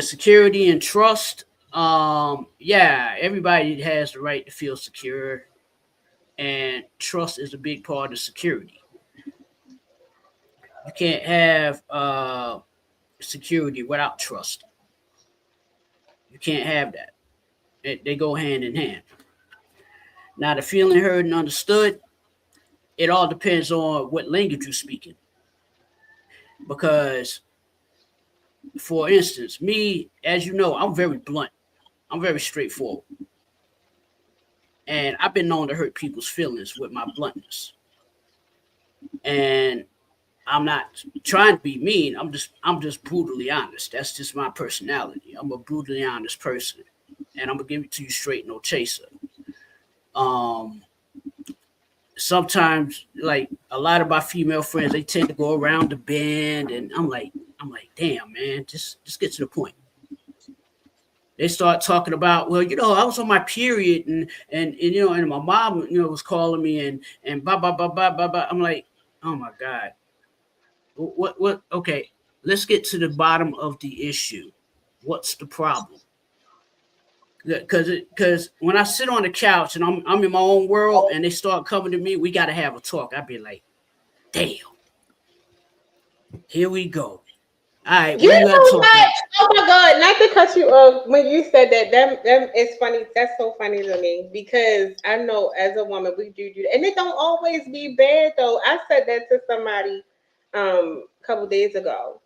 security and trust, yeah, everybody has the right to feel secure, and trust is a big part of security. You can't have security without trust. You can't have that. They go hand in hand. Now, the feeling heard and understood, it all depends on what language you're speaking. Because, for instance, me, as you know, I'm very blunt. I'm very straightforward. And I've been known to hurt people's feelings with my bluntness. And I'm not trying to be mean. I'm just brutally honest. That's just my personality. I'm a brutally honest person. And I'm gonna give it to you straight, no chaser. Sometimes, like a lot of my female friends, they tend to go around the bend, and I'm like, damn, man, just get to the point. They start talking about, well, I was on my period, and my mom, was calling me, and blah blah blah blah blah blah. I'm like, oh my god, what? Okay, let's get to the bottom of the issue. What's the problem? Because when I sit on the couch and I'm in my own world and they start coming to me, we got to have a talk. I'd be like, damn, here we go. All right, you know what? Oh my god! Not to cut you off when you said that. That it's funny. That's so funny to me because I know as a woman we do that, and it don't always be bad though. I said that to somebody a couple days ago,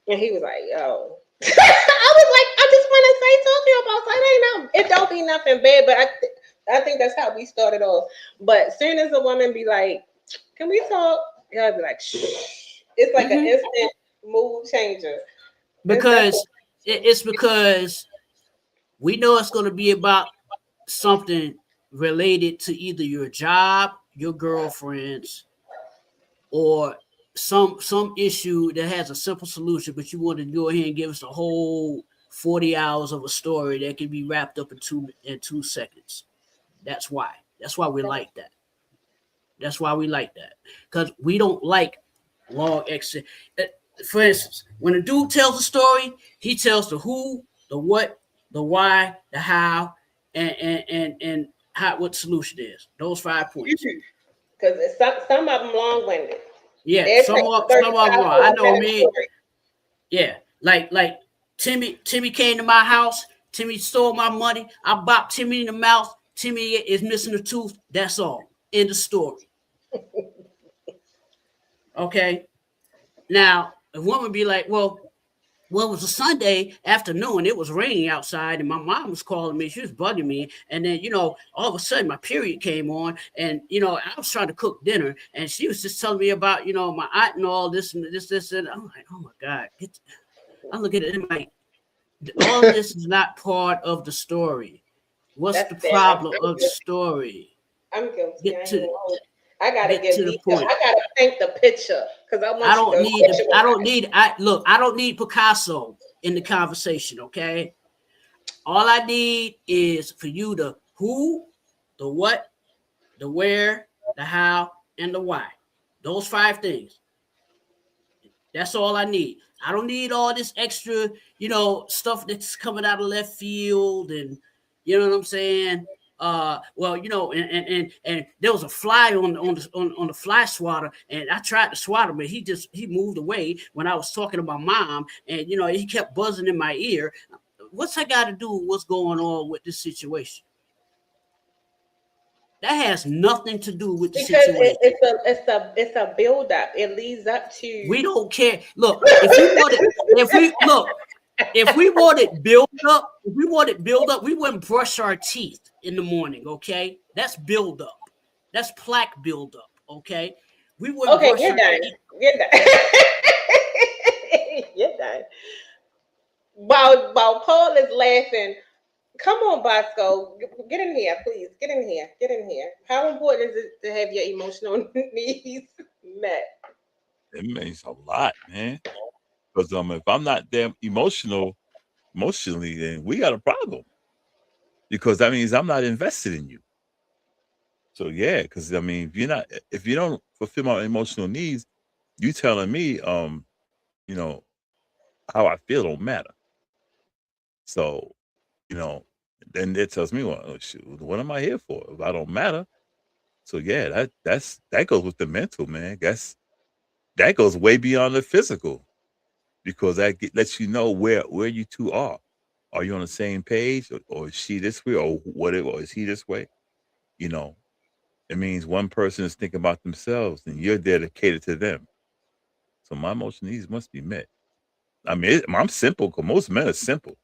and he was like, "Yo." I was like, I just want to say something about that. It don't be nothing bad, but I think that's how we started off. But soon as a woman be like, "Can we talk?" I'll be like, "Shh." It's like an instant mood changer. Because it's because we know it's going to be about something related to either your job, your girlfriends, or some issue that has a simple solution, but you want to go ahead and give us a whole 40 hours of a story that can be wrapped up in 2 seconds. That's why we like that. That's why we like that. Because we don't like long exit. For instance, when a dude tells a story, he tells the who, the what, the why, the how, and what the solution is. Those 5 points. Because some of them long-winded. Yeah, There's some like of them are. I know me. story. Yeah, like Timmy came to my house. Timmy stole my money. I bopped Timmy in the mouth. Timmy is missing a tooth. That's all. End of story. Okay. Now, if one would be like, well, it was a Sunday afternoon. It was raining outside, and my mom was calling me. She was bugging me. And then, all of a sudden, my period came on, and I was trying to cook dinner, and she was just telling me about, my aunt and all this and this, and I'm like, oh my God. I look at it and I'm like, all of this is not part of the story. What's the problem of the story? I'm guilty. I gotta get to the point. I gotta paint the picture because I don't need Picasso in the conversation. Okay, all I need is for you to who, the what, the where, the how, and the why. Those 5 things. That's all I need. I don't need all this extra, stuff that's coming out of left field, and you know what I'm saying. And there was a fly on the fly swatter, and I tried to swat him, but he moved away when I was talking to my mom, and he kept buzzing in my ear. What's that got to do with what's going on with this situation? That has nothing to do with the situation. It's a build up. It leads up to. We don't care. Look, if we wanted build up, we wouldn't brush our teeth in the morning. Okay, that's build up. That's plaque build up. Okay, we wouldn't. Okay, brush you're our done. teeth. You're done. You're done. While Paul is laughing. Come on, Bosco. Get in here, please. Get in here. How important is it to have your emotional needs met? It means a lot, man. Because if I'm not damn emotionally, then we got a problem. Because that means I'm not invested in you. So yeah, because if you don't fulfill my emotional needs, you telling me, how I feel don't matter. So, then it tells me, well, shoot, what am I here for if I don't matter? So yeah, that goes with the mental, man. That goes way beyond the physical, because that lets you know where you two are. Are you on the same page, or is she this way, or or is he this way? It means one person is thinking about themselves, and you're dedicated to them. So my emotional needs must be met. I mean, I'm simple, because most men are simple.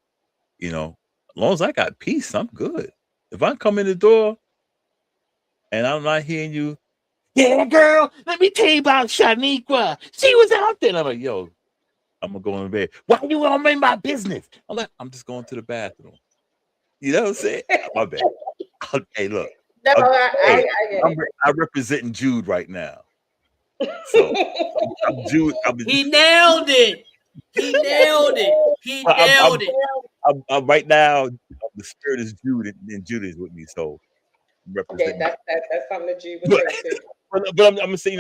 As long as I got peace, I'm good. If I come in the door and I'm not hearing you, yeah, girl, let me tell you about Shaniqua. She was out there. And I'm like, yo, I'm going to go in bed. Why you want to make my business? I'm like, I'm just going to the bathroom. You know what I'm saying? My bad. Hey, look. No, I'm representing Jude right now. So I'm Jude. He nailed it. I'm right now. The spirit is Jude, and Jude is with me. So I'm representing. Okay, that's something that Jude was saying. But I'm gonna say,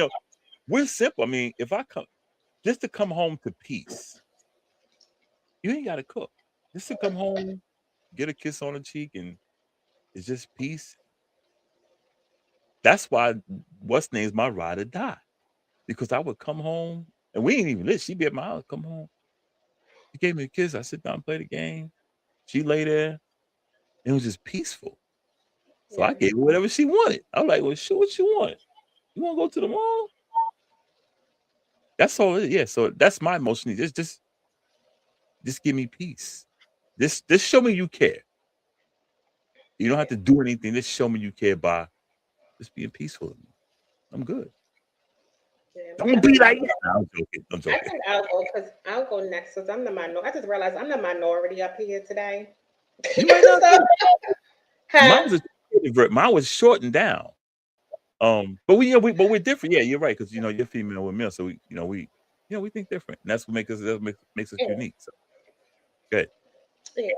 we're simple. I mean, if I come just to come home to peace, you ain't got to cook. Just to come home, get a kiss on the cheek, and it's just peace. That's why what's name's my ride or die, because I would come home and we ain't even lit. She'd be at my house, come home. She gave me a kiss. I sit down, play the game. She lay there. It was just peaceful. So I gave her whatever she wanted. I was like, well, shoot, what you want? You want to go to the mall? That's all it is. Yeah, so that's my emotion. Just give me peace. Just show me you care. You don't have to do anything. Just show me you care by just being peaceful with me. I'm good. Don't be like that. I'm joking. I think I'll go next because I'm the minority. I just realized I'm the minority up here today. You might not. Mine was shortened down. But we're different. Yeah, you're right, because you're female, we're male, so we think different, and that's what makes us unique. So good. Yeah,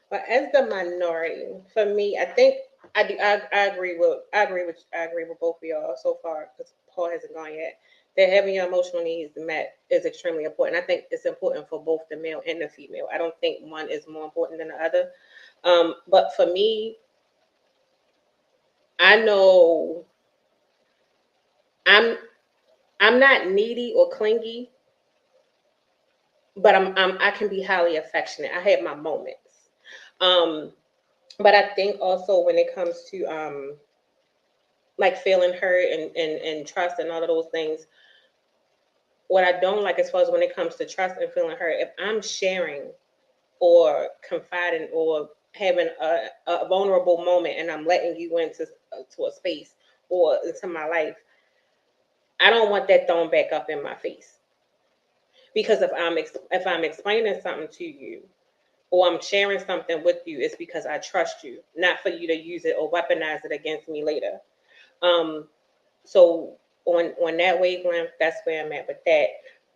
but as the minority, for me, I think I agree with both of y'all so far, because Paul hasn't gone yet. That having your emotional needs met is extremely important. I think it's important for both the male and the female. I don't think one is more important than the other. But for me, I know I'm not needy or clingy, but I can be highly affectionate. I have my moments. Um, but I think also when it comes to like feeling hurt and trust and all of those things, what I don't like as far as when it comes to trust and feeling hurt, if I'm sharing or confiding or having a vulnerable moment and I'm letting you into to a space or into my life, I don't want that thrown back up in my face. Because if I'm explaining something to you or I'm sharing something with you, it's because I trust you, not for you to use it or weaponize it against me later. Um, so on that wavelength, that's where I'm at with that.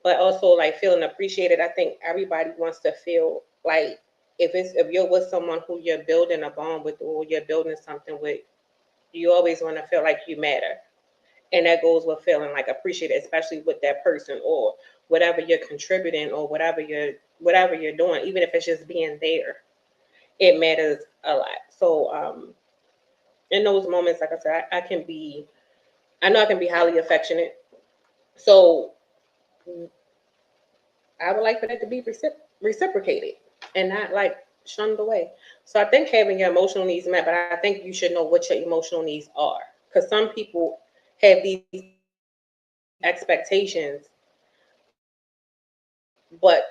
But also like feeling appreciated. I think everybody wants to feel like if you're with someone who you're building a bond with or you're building something with, you always want to feel like you matter. And that goes with feeling like appreciated, especially with that person or whatever you're contributing or whatever you're doing, even if it's just being there, it matters a lot. So in those moments, like I said, I know I can be highly affectionate. So I would like for that to be reciprocated and not like shunned away. So I think having your emotional needs met, but I think you should know what your emotional needs are. Because some people have these expectations, but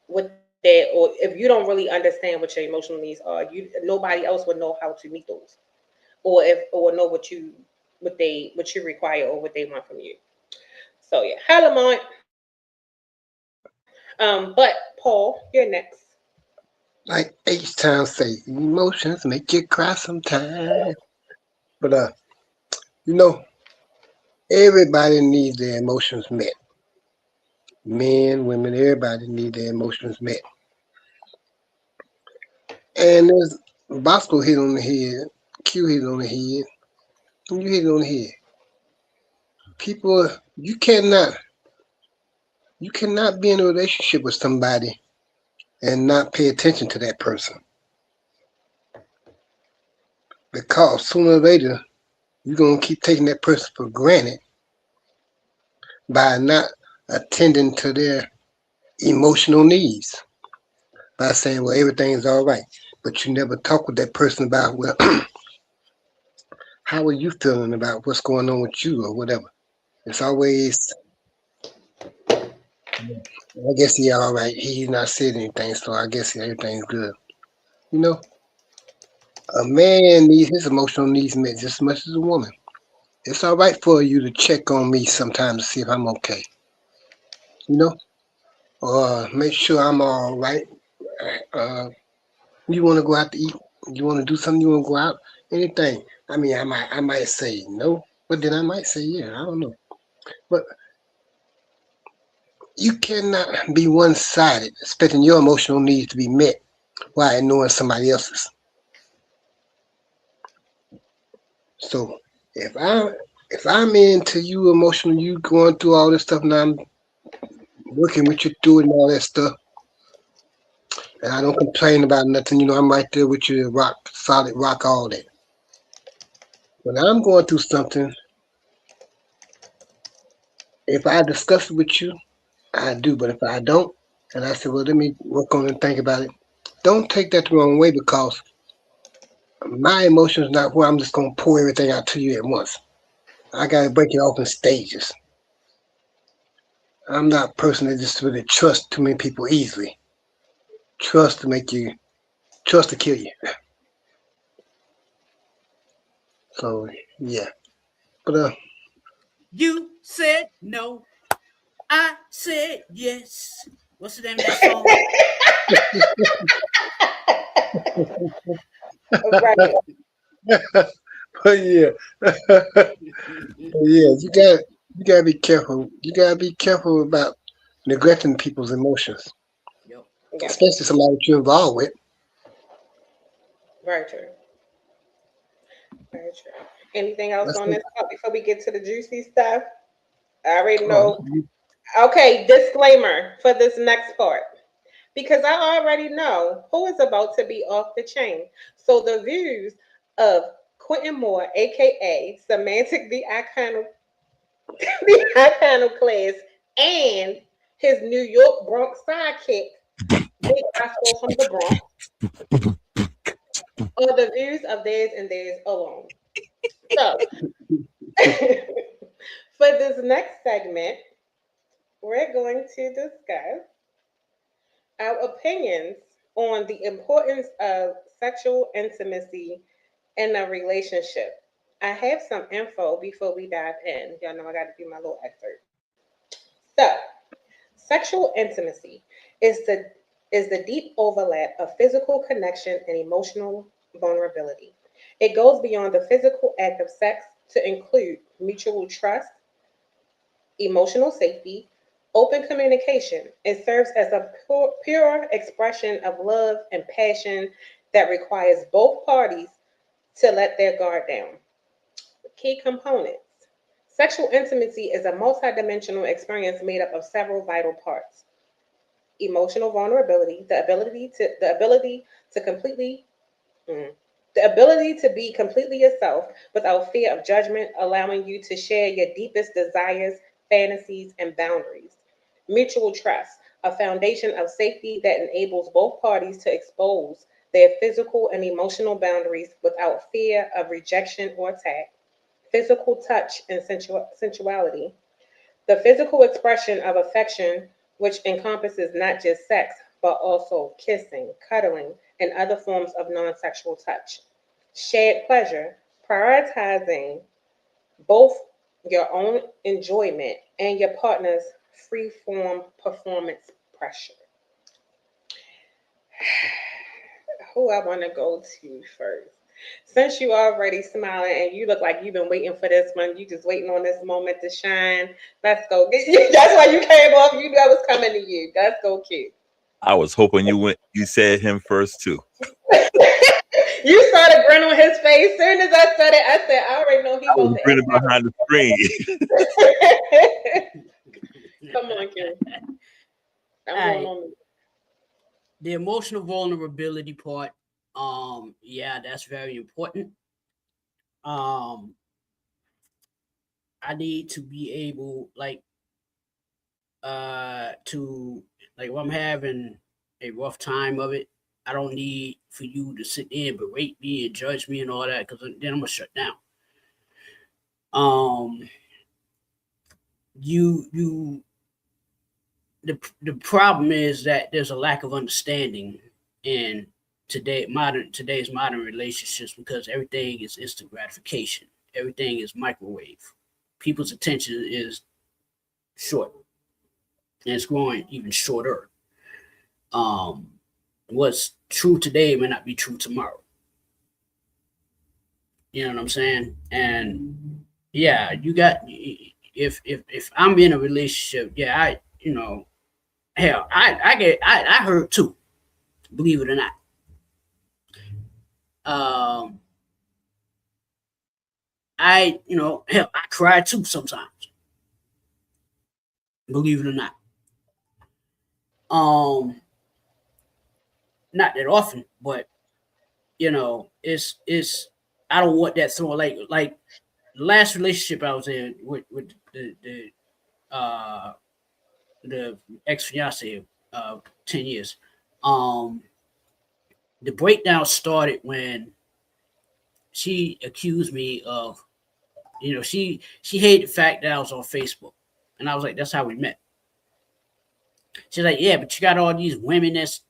with that, or if you don't really understand what your emotional needs are, nobody else would know how to meet those, or know what you require or what they want from you. So yeah, hi Lamont. But Paul, you're next. Like H-Town say, emotions make you cry sometimes. But you know, everybody needs their emotions met. Men, women, everybody need their emotions met. And there's Bosco hit on the head, Q hit on the head, and you hit on the head. People, you cannot be in a relationship with somebody and not pay attention to that person. Because sooner or later, you're going to keep taking that person for granted by not attending to their emotional needs. By saying, well, everything's all right. But you never talk with that person about, well, how are you feeling about what's going on with you or whatever. It's always, I guess he's all right. He's not said anything, so I guess everything's good. You know, a man needs his emotional needs met just as much as a woman. It's all right for you to check on me sometimes to see if I'm okay. You know, or make sure I'm all right. Uh, you want to go out to eat? You want to do something? You want to go out? Anything? I mean, I might say no, but then I might say yeah. I don't know, but you cannot be one-sided, expecting your emotional needs to be met while ignoring somebody else's. So if I'm into you emotional, you going through all this stuff, and I'm working with you through it and all that stuff, and I don't complain about nothing. You know, I'm right there with you, rock solid, rock all that. When I'm going through something, if I discuss it with you, I do. But if I don't, and I say, well, let me work on it and think about it, don't take that the wrong way because my emotions not where I'm just gonna pour everything out to you at once. I gotta break it off in stages. I'm not a person that just really trusts too many people easily. Trust to make you trust to kill you. So yeah. But You said no. I said yes. What's the name of that song? Right. but yeah. Yeah, you gotta be careful. You gotta be careful about neglecting people's emotions. Yep. Yeah, Especially somebody that you're involved with. very true. Very true. Anything else That's on it. this part before we get to the juicy stuff? I already Oh, know. Okay, disclaimer for this next part. because I already know who is about to be off the chain. So the views of Quentin Moore, aka Semantic the Iconoclast, and his New York Bronx sidekick, Big Roscoe from the Bronx, are the views of theirs and theirs alone. So, for this next segment, we're going to discuss our opinions on the importance of sexual intimacy in a relationship. I have some info before we dive in. Y'all know I got to do my little excerpt. So, sexual intimacy is the deep overlap of physical connection and emotional vulnerability. It goes beyond the physical act of sex to include mutual trust, emotional safety, open communication. It serves as a pure expression of love and passion that requires both parties to let their guard down. Key components. Sexual intimacy is a multidimensional experience made up of several vital parts. Emotional vulnerability, the ability to completely the ability to be completely yourself without fear of judgment, allowing you to share your deepest desires, fantasies, and boundaries. Mutual trust, a foundation of safety that enables both parties to expose their physical and emotional boundaries without fear of rejection or attack. Physical touch and sensuality, the physical expression of affection, which encompasses not just sex, but also kissing, cuddling, and other forms of non sexual touch. Shared pleasure, prioritizing both your own enjoyment and your partner's free form performance pressure. Who I want to go to first? Since you already smiling and you look like you've been waiting for this one, you just waiting on this moment to shine. Let's go. That's why you came off. You knew I was coming to you. Let's go, kid. I was hoping you said him first too. You saw the grin on his face. Soon as I said it, I said, I already know he I was wants grinning behind the screen. Come on, kid. I'm All going right. on. The emotional vulnerability part, yeah, that's very important. I need to be able, to, like, when I'm having a rough time of it, I don't need for you to sit there and berate me and judge me and all that, because then I'm gonna shut down. The problem is that there's a lack of understanding in today's modern relationships, because everything is instant gratification. Everything is microwave. People's attention is short, and it's growing even shorter. What's true today may not be true tomorrow. You know what I'm saying? And yeah, you got, if I'm in a relationship, yeah, hell, I hurt too, believe it or not. Hell, I cry too sometimes, believe it or not. Not that often, but it's I don't want that thrown, like the last relationship I was in with the ex fiance 10 years. The breakdown started when she accused me of, she hated the fact that I was on Facebook, and I was like, that's how we met. She's like, yeah, but you got all these women that's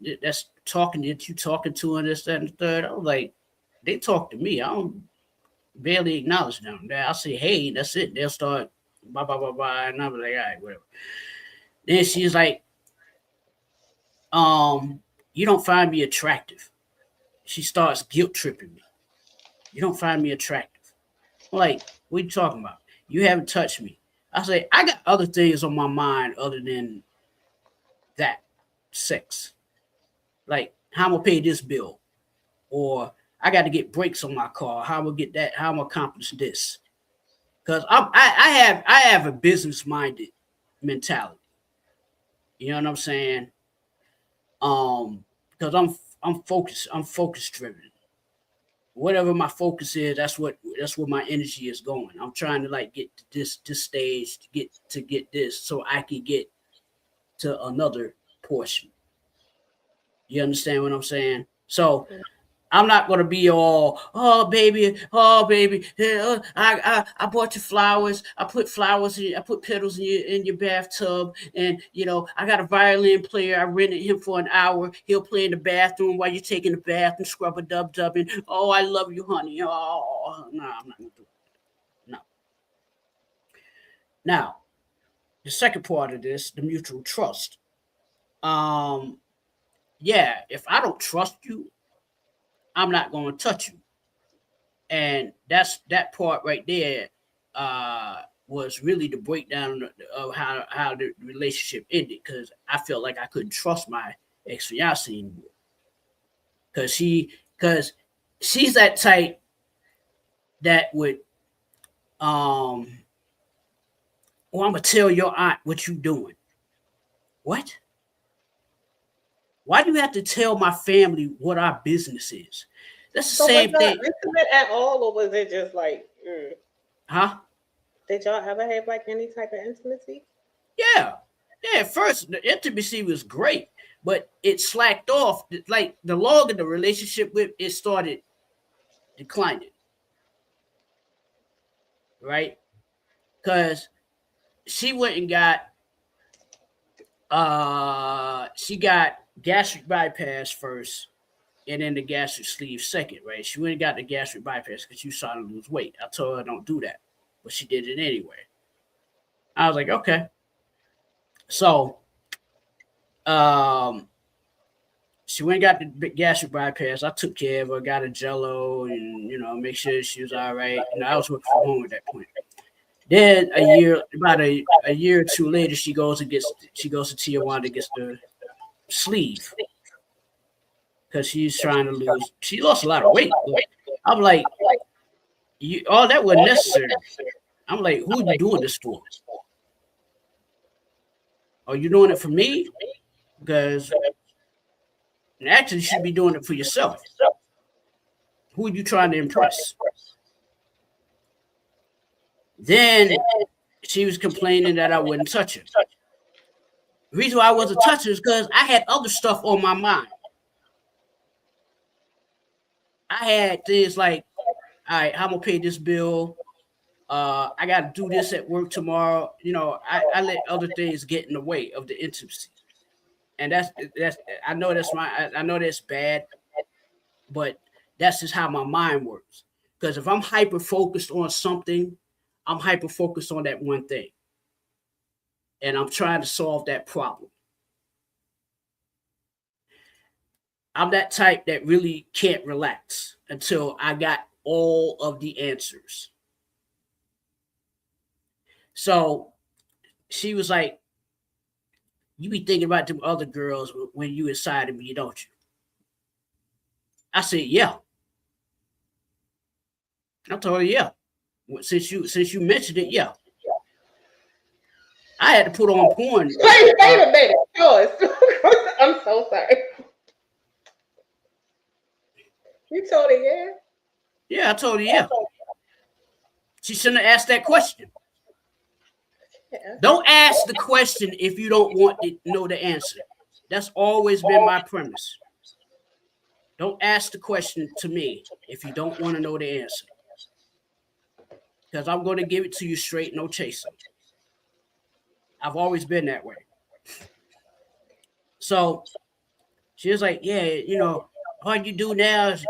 talking that you talking to, and this, that, and the third. I was like, they talk to me. I don't barely acknowledge them. I'll say, hey, that's it. They'll start blah blah blah blah, and I'm like, all right, whatever. Then she's like, you don't find me attractive. She starts guilt tripping me. You don't find me attractive. I'm like, what are you talking about? You haven't touched me. I say, I got other things on my mind other than that sex. Like, how I'm gonna pay this bill, or I got to get brakes on my car. How I'm gonna get that? How I'm gonna accomplish this? Because I have a business minded mentality. You know what I'm saying? Because I'm focus driven. Whatever my focus is, that's what my energy is going. I'm trying to like get to this stage to get this so I can get to another portion. You understand what I'm saying? So I'm not gonna be all, oh baby, I bought you flowers. I put petals in your bathtub, and I got a violin player. I rented him for an hour. He'll play in the bathroom while you're taking the bath and scrub a dubbing. Oh, I love you, honey. Oh no, I'm not gonna do it. No. Now, the second part of this, the mutual trust. Yeah, if I don't trust you, I'm not going to touch you. And that part right there was really the breakdown of how the relationship ended, because I felt like I couldn't trust my ex-fiancée anymore. Because she's that type that would, well, I'm going to tell your aunt what you doing. What? Why do you have to tell my family what our business is? That's the same thing. Was y'all intimate at all, or was it just like, Huh? Did y'all ever have like any type of intimacy? Yeah. At first, the intimacy was great, but it slacked off. Like the longer the relationship it started declining. Right? Because she went and got gastric bypass first, and then the gastric sleeve second, right? She went and got the gastric bypass because she was trying to lose weight. I told her don't do that, but she did it anyway. I was like, okay. So, she went and got the gastric bypass. I took care of her, got a Jello, and make sure she was all right. I was working from home at that point. Then about a year or two later, she goes to Tijuana and gets the sleeve because she's trying to lose. She lost a lot of weight. I'm like, all that wasn't necessary. I'm like, who are you doing this for? Are you doing it for me? Because actually, you should be doing it for yourself. Who are you trying to impress? Then she was complaining that I wouldn't touch her. The reason why I wasn't touching her is because I had other stuff on my mind. I had things like, all right, I'm gonna pay this bill. I got to do this at work tomorrow. I let other things get in the way of the intimacy, and that's I know that's bad, but that's just how my mind works. Because if I'm hyper focused on something, I'm hyper focused on that one thing, and I'm trying to solve that problem. I'm that type that really can't relax until I got all of the answers. So she was like, you be thinking about them other girls when you inside of me, don't you? I said, yeah. I told her, yeah. Since you mentioned it, yeah. I had to put on porn. Wait a minute. I'm so sorry. You told her, yeah? Yeah, I told her, yeah. She shouldn't have asked that question. Yeah. Don't ask the question if you don't want to know the answer. That's always been my premise. Don't ask the question to me if you don't want to know the answer. Because I'm going to give it to you straight, no chaser. I've always been that way. So she was like, yeah, all you do now is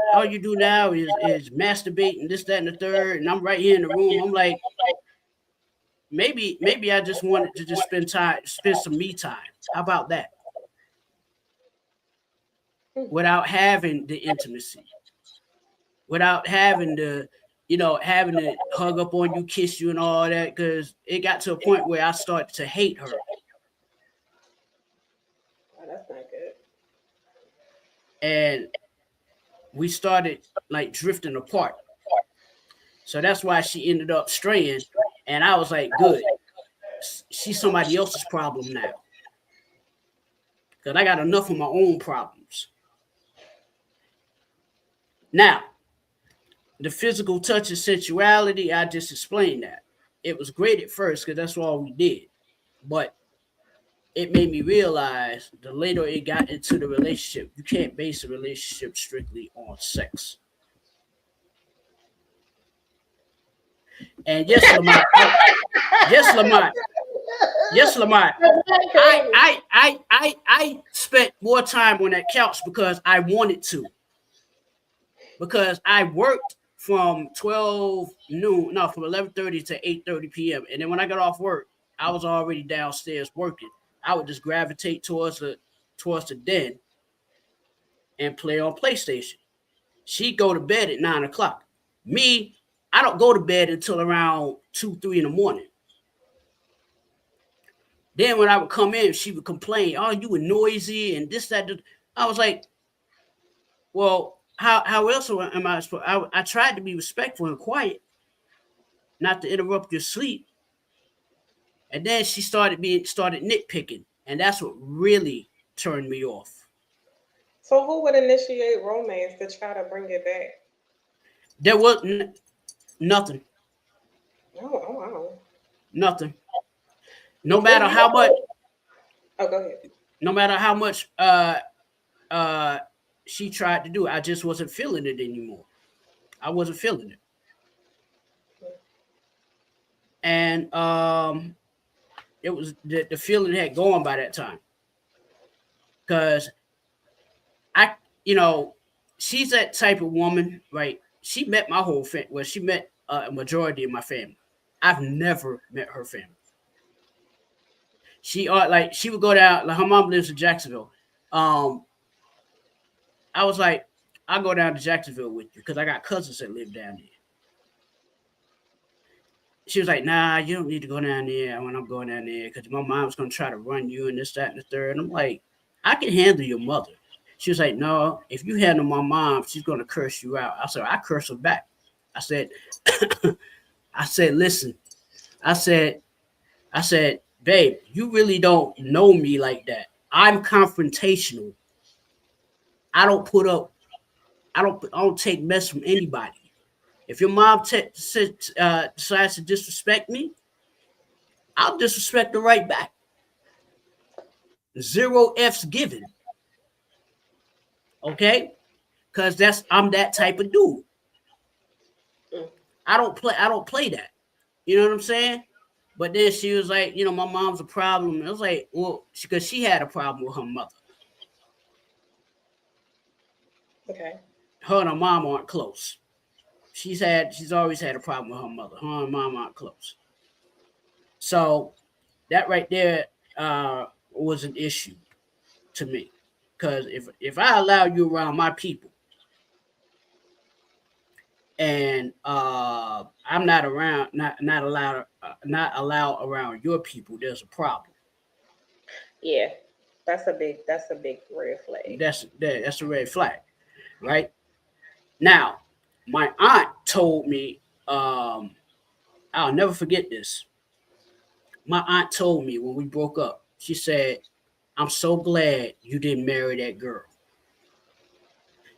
masturbate and this, that, and the third. And I'm right here in the room. I'm like, maybe I just wanted to just spend some me time. How about that? Without having the intimacy, without having the, having to hug up on you, kiss you and all that, because it got to a point where I started to hate her. Oh, that's not good. And we started like drifting apart. So that's why she ended up straying. And I was like, good. She's somebody else's problem now. because I got enough of my own problems. Now, the physical touch and sensuality, I just explained that. It was great at first because that's all we did. But it made me realize the later it got into the relationship, you can't base a relationship strictly on sex. And yes, Lamont. Yes, Lamont. Yes, Lamont. I spent more time on that couch because I wanted to. Because I worked from 11:30 to 8:30 p.m. And then when I got off work, I was already downstairs working. I would just gravitate towards the den and play on PlayStation. She'd go to bed at 9 o'clock. Me, I don't go to bed until around 2, 3 in the morning. Then when I would come in, she would complain, "Oh, you were noisy and this, that." I was like, well, how else am I supposed? I tried to be respectful and quiet, not to interrupt your sleep. And then she started nitpicking, and that's what really turned me off. So who would initiate romance to try to bring it back? There was nothing. Oh, wow. Nothing. No matter how much. Oh, go ahead. No matter how much she tried to do, I just wasn't feeling it anymore. I wasn't feeling it. And it was the feeling had gone by that time. Because she's that type of woman, right? She met my whole family. Well, she met a majority of my family. I've never met her family. She would go down, like her mom lives in Jacksonville. I was like, I'll go down to Jacksonville with you because I got cousins that live down there. She was like, nah, you don't need to go down there when I'm going down there because my mom's going to try to run you and this, that, and the third. And I'm like, I can handle your mother. She was like, no, if you handle my mom, she's going to curse you out. I said, I curse her back. I said, listen, I said, babe, you really don't know me like that. I'm confrontational. I don't take mess from anybody. If your mom decides to disrespect me, I'll disrespect her right back. 0 F's given. Okay? Because I'm that type of dude. I don't play that. You know what I'm saying? But then she was like, my mom's a problem. And I was like, well, because she had a problem with her mother. Okay. Her and her mom aren't close. She's always had a problem with her mother. Her and mom aren't close. So that right there was an issue to me. Because if I allow you around my people and I'm not allowed around your people, there's a problem. Yeah, that's a big red flag. That's a red flag, right? Now, my aunt told me, I'll never forget this. My aunt told me when we broke up, she said, I'm so glad you didn't marry that girl.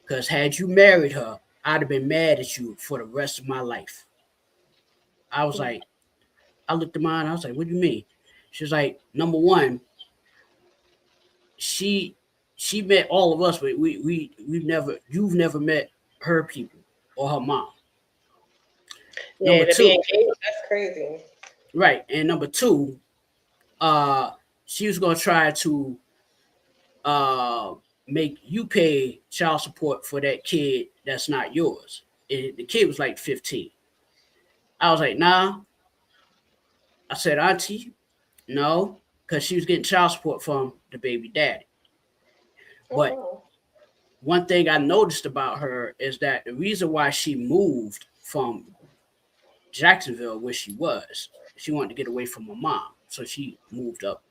Because had you married her, I'd have been mad at you for the rest of my life. I was like, I looked at mine, I was like, what do you mean? She was like, number one, she met all of us, but you've never met her people or her mom. Yeah, to be engaged, that's crazy. Right. And number two, she was gonna try to make you pay child support for that kid that's not yours. The kid was like 15. I was like, nah. I said, auntie, no, because she was getting child support from the baby daddy. But one thing I noticed about her is that the reason why she moved from Jacksonville, where she was, she wanted to get away from her mom. So she moved up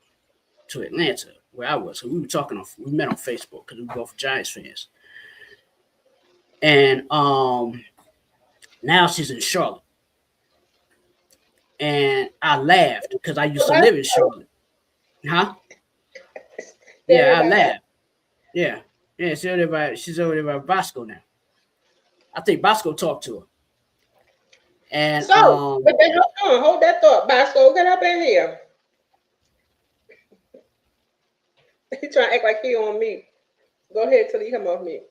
to Atlanta, where I was. So we met on Facebook because we were both Giants fans. And now she's in Charlotte. And I laughed because I used to live in Charlotte. Huh? Yeah, I laughed. Yeah. Yeah, she's over there by Bosco now. I think Bosco talked to her. And So, but then hold that thought. Bosco, get up in here. He trying to act like he on mute. Go ahead till he come off mute.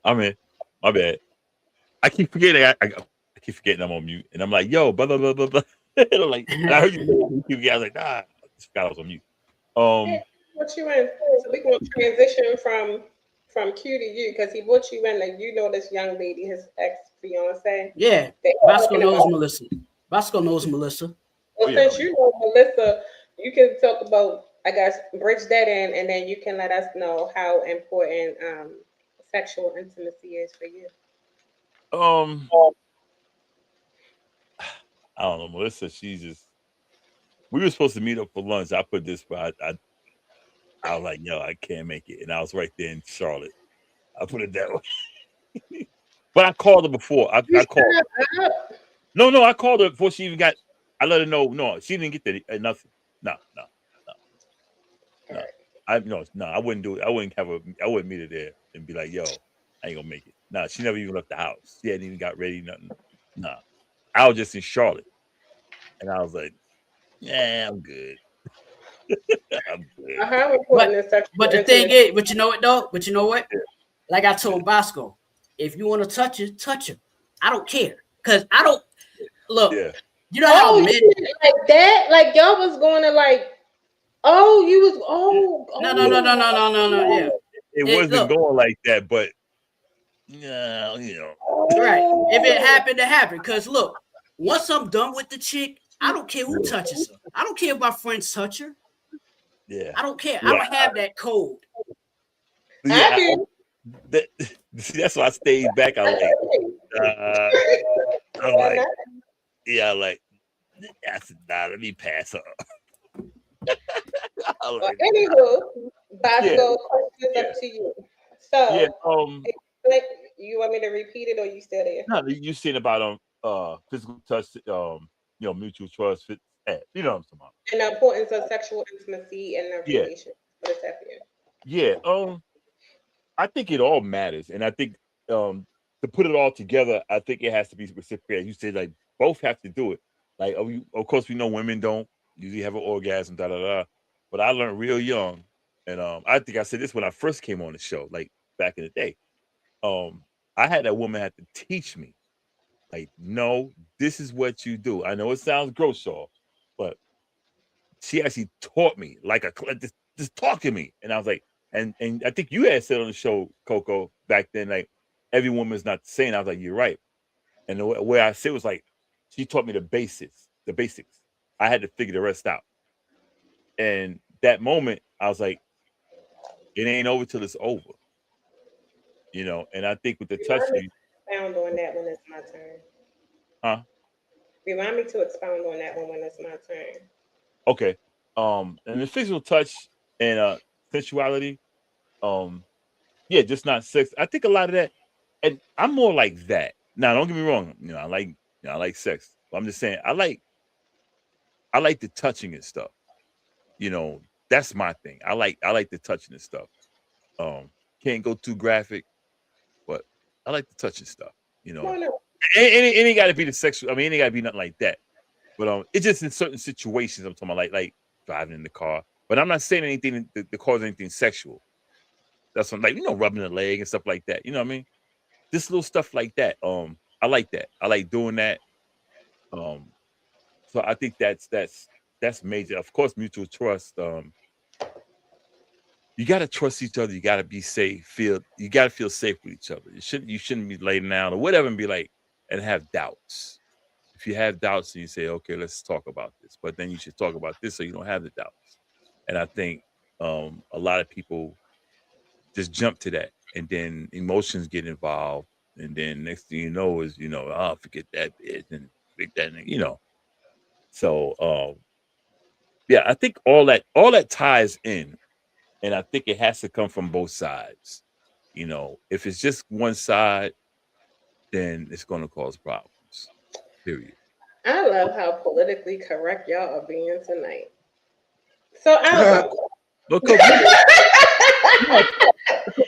I'm in. My bad. I keep forgetting. I keep forgetting I'm on mute, and I'm like, "Yo, blah blah blah blah blah." And I'm like, and I heard you. I was like, "Nah, I just forgot I was on mute." What you in? So we gonna transition from Q to you because he brought you in. Like, you know this young lady, his ex fiance. yeah, Bosco knows Melissa. Bosco knows Melissa. Well, since you know Melissa, you can talk about, I guess, bridge that in, and then you can let us know how important sexual intimacy is for you. I don't know, Melissa. She's just. We were supposed to meet up for lunch. I put this, but I was like, "Yo, I can't make it," and I was right there in Charlotte. I put it that way. But I called her before. I called her. No, I called her before she even got. I let her know. No, she didn't get that. Nothing. No. I wouldn't do it. I wouldn't meet her there and be like, "Yo, I ain't gonna make it." Nah, she never even left the house. She hadn't even got ready. Nothing. Nah, I was just in Charlotte, and I was like, "Yeah, I'm good." I'm good. How important is sexual But the intimacy? thing is, but you know what though? But you know what? Like I told Bosco, if you want to touch her, touch her. I don't care. Cause I don't look. Yeah. You know how men like that? Like y'all was going to like, you was No. Yeah. It wasn't going like that, but yeah, you know. Right. If it happened, it happened. Cause look, once I'm done with the chick, I don't care who touches her. I don't care if my friends touch her. Yeah. I don't care. Yeah. I don't have that code. Yeah. That's why I stayed back. I'm like, I said, nah, let me pass her. Anywho, Bosco, questions up to you. So, you want me to repeat it or you still there? No, you seen about physical touch, mutual trust, you know what I'm talking about. And the importance of sexual intimacy in a relationship. What is that for you? Yeah, I think it all matters, and I think to put it all together, I think it has to be reciprocated. You said like both have to do it. Like, of course, we know women don't usually have an orgasm, but I learned real young, and I think I said this when I first came on the show, like back in the day. I had that woman have to teach me, like, no, this is what you do. I know it sounds gross, y'all, but she actually taught me, like just talk to me, and I was like, and I think you had said on the show, Coco, back then, like every woman's not the same. I was like, you're right, and the way I said it was like, she taught me the basics. I had to figure the rest out, and that moment, I was like, it ain't over till it's over. You know, and I think with the touch, expound on that when it's my turn. Huh? Remind me to expound on that one when it's my turn. Okay. And the physical touch and sensuality, just not sex. I think a lot of that, and I'm more like that. Now, don't get me wrong. I like sex. But I'm just saying, I like the touching and stuff. That's my thing. I like the touching and stuff. Can't go too graphic, but I like the touching stuff. It ain't got to be the sexual. I mean, it ain't got to be nothing like that. But it's just in certain situations I'm talking about, like driving in the car. But I'm not saying anything to cause anything sexual. That's what, like, rubbing the leg and stuff like that. You know what I mean? Just little stuff like that. I like that. I like doing that. So I think that's major. Of course, mutual trust. You got to trust each other. You got to be safe. You got to feel safe with each other. You shouldn't be laying down or whatever and be like, and have doubts. If you have doubts and you say, okay, let's talk about this, but then you should talk about this so you don't have the doubts. And I think a lot of people just jump to that, and then emotions get involved, and then next thing you know is, forget that bitch and forget that, So I think all that ties in, and I think it has to come from both sides. If it's just one side, then it's going to cause problems. Period. I love how politically correct y'all are being tonight. So, Alba, Because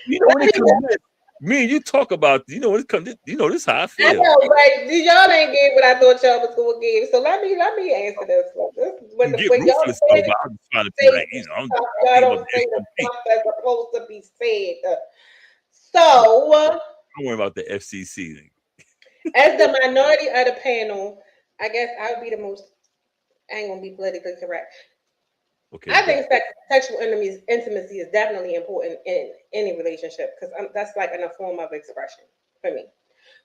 you know when it comes to this, me and you talk about, you know, when it comes to, you know, this is how I I feel. know, right? Y'all ain't give what I thought y'all was gonna give. So let me answer this one. When Get y'all ruthless say over. I'm just trying to be say like, you know, I'm y'all thinking don't about say the the FCC. stuff that's supposed to be said. Don't So, worry about the FCC thing. as the minority of the panel, I guess I would be the most. I ain't gonna be politically correct. Okay, I go. think sexual intimacy is definitely important in any relationship because that's like in a form of expression for me.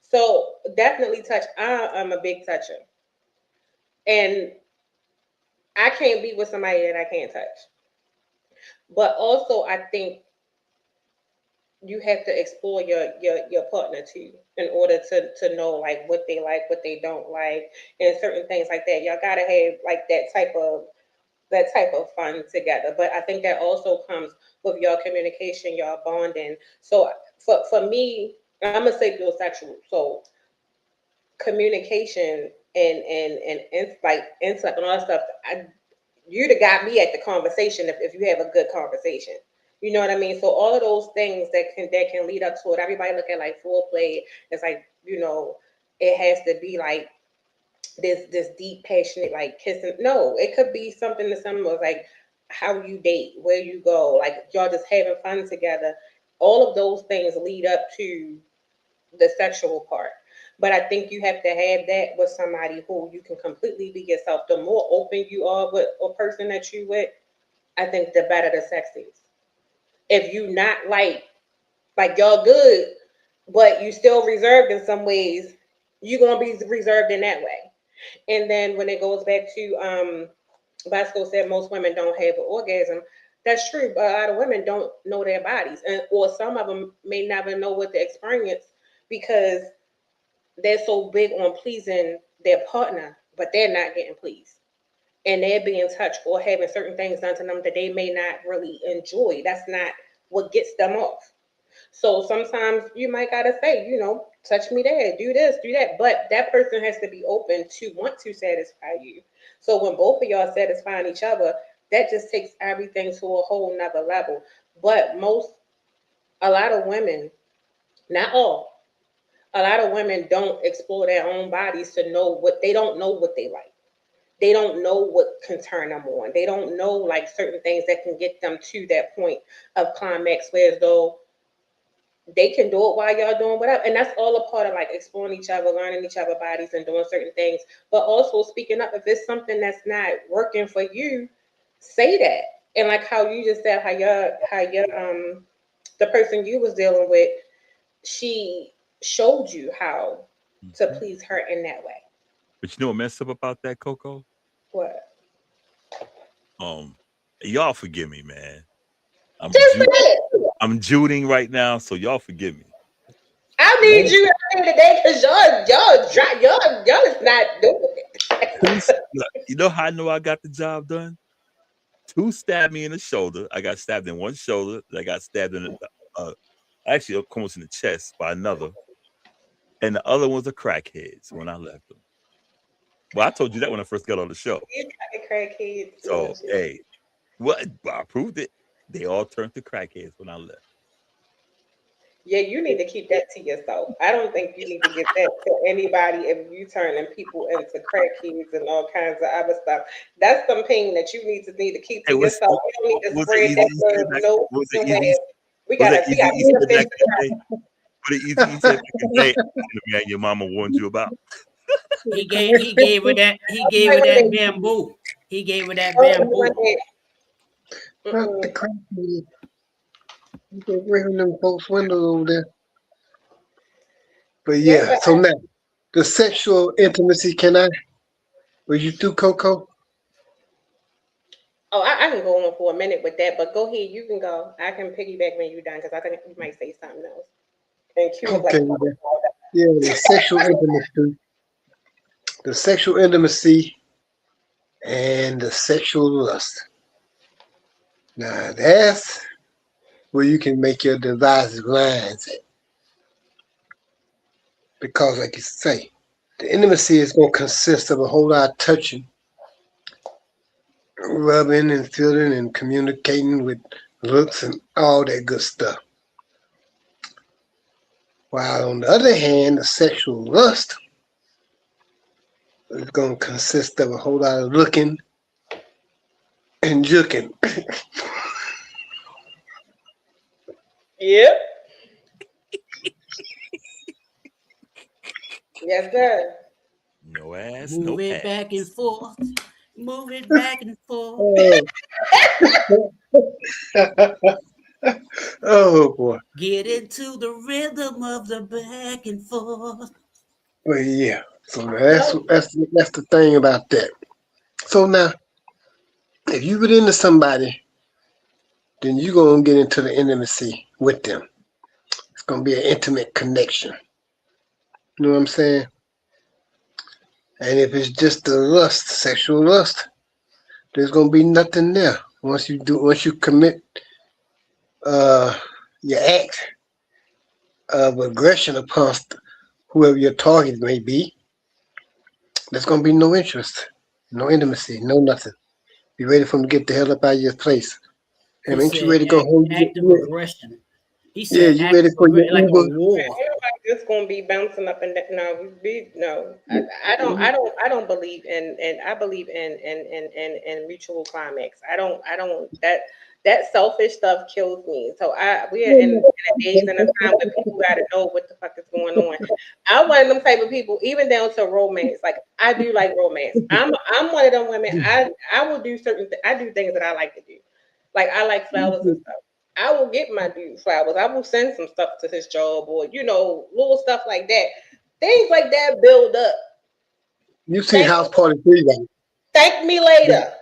So definitely touch. I'm a big toucher, and I can't be with somebody that I can't touch. But also, I think you have to explore your partner too in order to know like what they like, what they don't like, and certain things like that. Y'all gotta have like that type of fun together. But I think that also comes with your communication, your bonding. So for me, I'm gonna say sexual. So communication and like intellect and all that stuff. You'd have got me at the conversation if you have a good conversation. You know what I mean? So all of those things that can lead up to it. Everybody look at like foreplay. It's like, it has to be like this deep, passionate, like kissing. No, it could be something as simple as like how you date, where you go, like y'all just having fun together. All of those things lead up to the sexual part. But I think you have to have that with somebody who you can completely be yourself. The more open you are with a person that you with, I think the better the sex is. If you not like y'all good, but you still reserved in some ways, you're gonna be reserved in that way. And then when it goes back to Bosco said most women don't have an orgasm. That's true, but a lot of women don't know their bodies, or some of them may never know what to experience because they're so big on pleasing their partner, but they're not getting pleased. And they're being touched or having certain things done to them that they may not really enjoy. That's not what gets them off. So sometimes you might gotta say, touch me there, do this, do that. But that person has to be open to want to satisfy you. So when both of y'all satisfying each other, that just takes everything to a whole nother level. But a lot of women, not all, a lot of women don't explore their own bodies to know what they don't know what they like. They don't know what can turn them on. They don't know like certain things that can get them to that point of climax, whereas though they can do it while y'all doing whatever. And that's all a part of like exploring each other, learning each other bodies and doing certain things. But also speaking up, if it's something that's not working for you, say that. And like how you just said how your the person you was dealing with, she showed you how to Mhm. please her in that way. But you know what messed up about that, Coco? What? Um, y'all forgive me, man. I'm Just Ju- forget. I'm Juding right now, so y'all forgive me. I need you at the end of the day because y'all is not doing it. You know how I know I got the job done? Two stabbed me in the shoulder. I got stabbed in one shoulder. I got stabbed in actually almost in the chest by another. And the other ones are crackheads when I left them. Well, I told you that when I first got on the show. You got crackheads So, doing shit. hey, what? I proved it. They all turned to crackheads when I left. Yeah, you need to keep that to yourself. I don't think you need to give that to anybody if you turning people into crackheads and all kinds of other stuff. That's some pain that you need to keep Hey, to yourself. You don't need to was it spread easy? that He said word back. no Was it nowhere. easy? We Was gotta that we easy? gotta He put said a back face in to the day. What it easy? He said back in the day. The man your mama warned you about. He gave her that bamboo. He gave her that bamboo. Not the crackhead. They're breaking them folks' windows over there. But Yeah, yeah, but so now the sexual intimacy. Were you through, Coco? I can go on for a minute with that, but go ahead, you can go. I can piggyback when you're done because I think you might say something else. And Q is like, Okay. Yeah, the sexual intimacy, and the sexual lust. Now that's where you can make your divided lines at, because, like you say, the intimacy is going to consist of a whole lot of touching, rubbing and feeling and communicating with looks and all that good stuff. While on the other hand, the sexual lust is going to consist of a whole lot of looking and juking. Yep. Yes, sir. No ass, Move no it ass. back and forth. Move it back and forth. Oh boy. Get into the rhythm of the back and forth. Well, yeah. So that's the thing about that. So now, if you get into somebody, then you're gonna get into the intimacy with them. It's gonna be an intimate connection. You know what I'm saying? And if it's just the lust, sexual lust, there's gonna be nothing there. Once you commit your act of aggression upon whoever your target may be, there's gonna be no interest, no intimacy, no nothing. Be ready for them to get the hell up out of your place. He And ain't you said ready to go home? active aggression. He Yeah, said you ready active for your aggression, like a Uber? war. Everybody just gonna be bouncing up and down. No. I don't believe in, and I believe in mutual climax. I don't that selfish stuff kills me. So we are in a days and a time where people gotta know what the fuck is going on. I'm one of them type of people, even down to romance. Like I do like romance. I'm one of them women. I will do I do things that I like to do. Like I like flowers and stuff. I will get my dude flowers. I will send some stuff to his job or, little stuff like that. Things like that build up. You see House Party 3, right? Thank me later.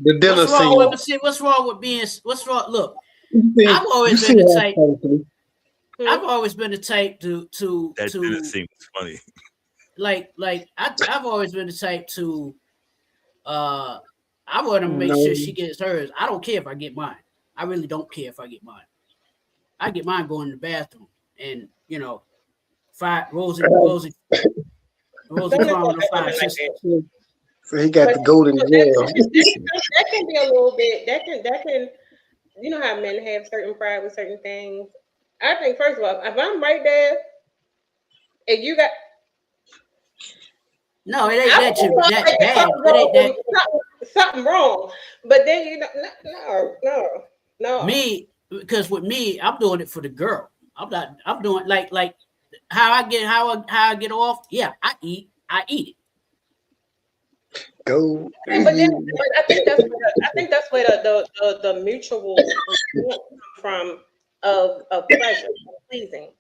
The dinner What's wrong scene. with what's wrong with being what's wrong? Look, You I've always see been the House type. Party 3. I've always been the type to That didn't seem funny. like I've always been the type to I want to make No. sure she gets hers. I don't care if I get mine. I really don't care if I get mine. I get mine going in the bathroom, and Rosie Don't Carmen look at five women like sisters. that. So he got But the golden that, jail. that can be a little bit. That can. You know how men have certain pride with certain things. I think first of all, if I'm right there, and you got, No, it ain't I that feel that like bad. something It ain't that wrong. Something wrong. But then no. me because with me, I'm doing it for the girl. I'm doing like how I get off. Yeah, I eat it. Go. But I think that's where the mutual response come from of pleasure, pleasing.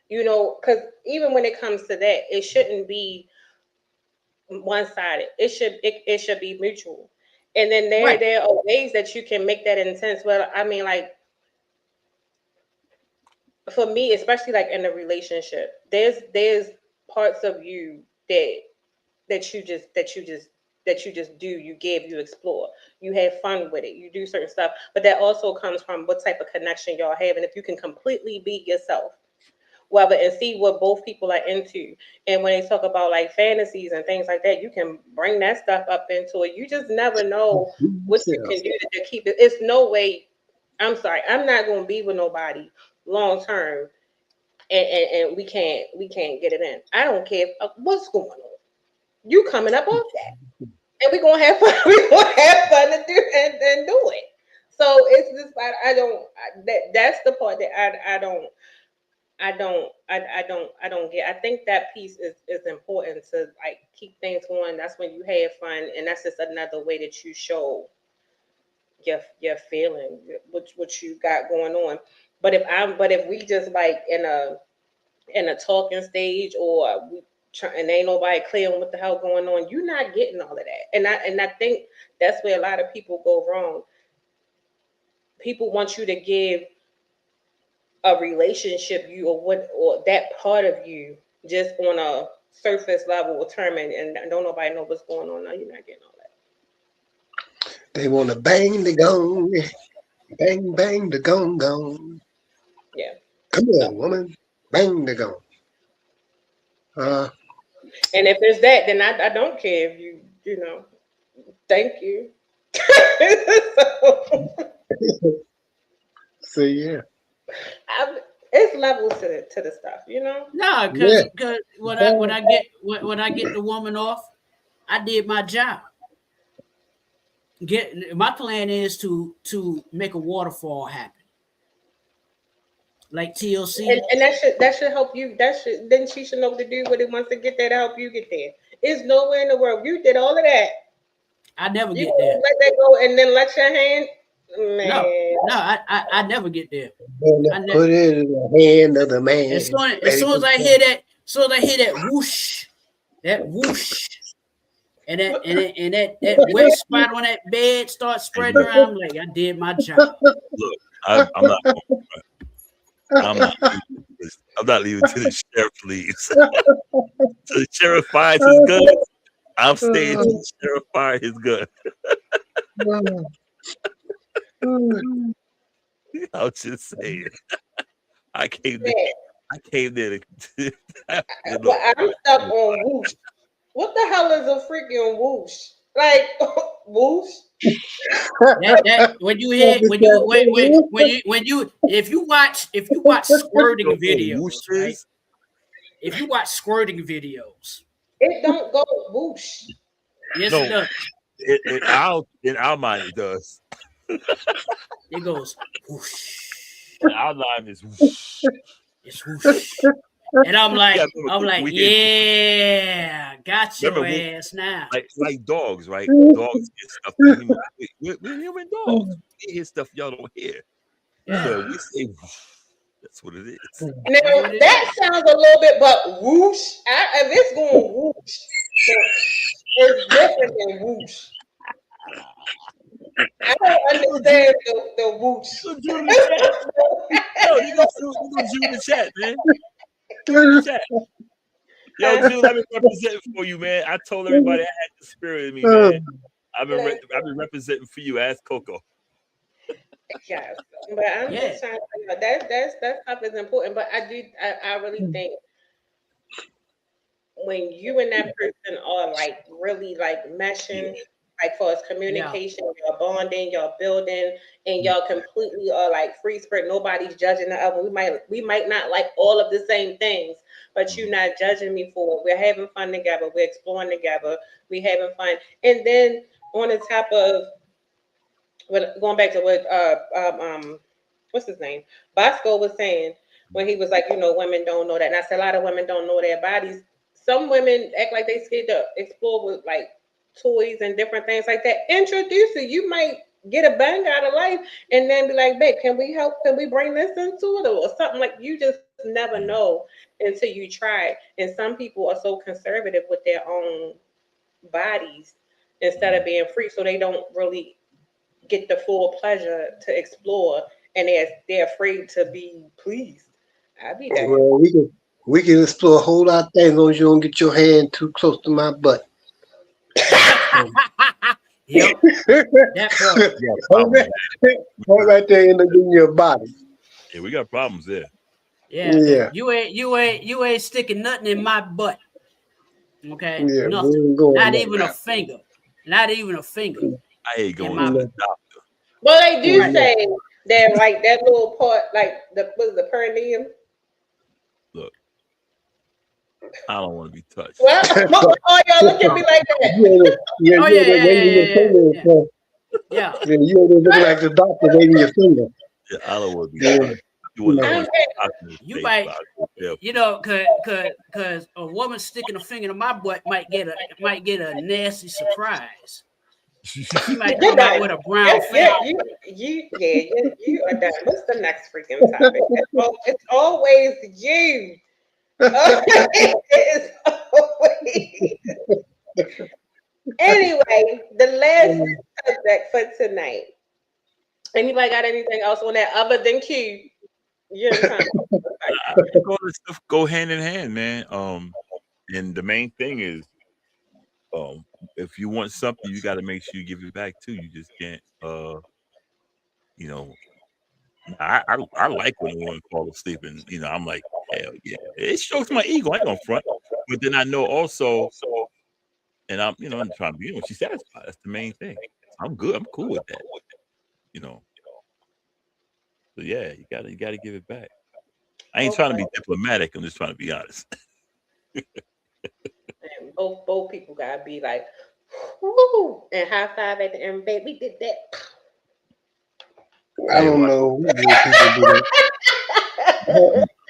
Because even when it comes to that, it shouldn't be one sided. It should be mutual. And then Right. there are ways that you can make that intense. Well, I mean, like for me, especially like in a relationship, there's parts of you that you just do, you give, you explore, you have fun with it, you do certain stuff, but that also comes from what type of connection y'all have, and if you can completely be yourself, whether and see what both people are into. And when they talk about like fantasies and things like that, you can bring that stuff up into it. You just never know what you can do to keep it. It's no way. I'm sorry, I'm not going to be with nobody long term, and we can't get it in. I don't care what's going on. You coming up off that, and we're gonna have fun. We're gonna have fun to do and do it. So it's just like that's the part that I don't get. I think that piece is important to like keep things going. That's when you have fun, and that's just another way that you show your feeling, what you got going on. But if we just like in a talking stage, or and ain't nobody clear on what the hell going on, you're not getting all of that. And I think that's where a lot of people go wrong. People want you to give a relationship or that part of you just on a surface level of term, and don't nobody know what's going on. No, you're not getting all that. They want to bang the gong. Bang, bang the gong gong. Yeah. Come on, woman. Bang the gong. And if it's that, then I don't care if you know. Thank you. So yeah. It's levels to the stuff, you know. No, Yeah. because when I get the woman off, I did my job. My plan is to make a waterfall happen, like TLC. And that should help you. Then she should know to do what it wants to get there to help you get there. It's nowhere in the world. You did all of that. I never You get there. let that go and then let your hand. Man. No, I never get there. Put it in the hand of the man. As soon as I hear that whoosh, and that wet spot on that bed starts spreading around, I'm like, I did my job. Look, I'm not leaving till the sheriff leaves. Till the sheriff fires his gun, I'm staying till the sheriff fires his gun. I was just saying. I came there to But I'm stuck on whoosh. What the hell is a freaking whoosh? Like whoosh? That if you watch squirting videos, right? If you watch squirting videos, It don't go whoosh. yes, No. it does. In our mind, it does. It goes whoosh. And our line is whoosh. It's whoosh. And I'm like, we yeah, got your Remember, ass now. like dogs, right? Dogs get stuff. We're hearing dogs. We hear stuff y'all don't hear. Yeah. So we say whoosh. That's what it is. Now that sounds a little bit, but whoosh. If it's going whoosh, it's different than whoosh. I don't understand the whoosh. Yo, you go Jew in the chat, man. Jew in the chat. Yo, Jew, let me represent for you, man. I told everybody I had the spirit in me, man. I've been representing for you. Ask Coco. Yes, but I'm just trying to that stuff is important. But I really think when you and that person are like really like meshing, like for us communication, y'all bonding, y'all building, and y'all completely are like free spirit. Nobody's judging the other. We might not like all of the same things, but you're not judging me for it. We're having fun together. We're exploring together. We're having fun, and then on the top of going back to what what's his name? Bosco was saying when he was like, women don't know that. And I said a lot of women don't know their bodies. Some women act like they scared to explore with like toys and different things like that. Introduce it. You might get a bang out of life and then be like, babe, can we help? Can we bring this into it? Or something like you just never know until you try. And some people are so conservative with their own bodies instead of being free. So they don't really get the full pleasure to explore, and they're afraid to be pleased. I'd be that. Well, we can explore a whole lot of things as long as you don't get your hand too close to my butt. Yep. Right there in your body. Yeah, we got problems there. Yeah. You ain't sticking nothing in my butt. Okay. Yeah, nothing. Not even a finger. Not even a finger. I ain't going to the doctor. Well, they do say that like that little part, like the perineum. Look, I don't want to be touched. Well, oh, y'all look at me like that. Yeah. You look like the doctor waving your finger. Yeah, I don't want to be touched. You might, cause a woman sticking a finger in my butt might get a nasty surprise. She might come out with a brown face. You are done. What's the next freaking topic? It's always you. It is always. Anyway, the last subject for tonight. Anybody got anything else on that other than Q? I think all this stuff go hand in hand, man. And the main thing is, if you want something, you got to make sure you give it back too. You just can't, I like when a woman falls asleep, and I'm like, hell yeah, it strokes my ego. I ain't gonna front, but then I know also, and I'm trying to be, she's satisfied. That's the main thing. I'm good. I'm cool with that. You know. So yeah, you gotta give it back. I ain't trying to be diplomatic. I'm just trying to be honest. And both people gotta be like, woo, and high five at the end. Babe, we did that. I don't know who those people do that.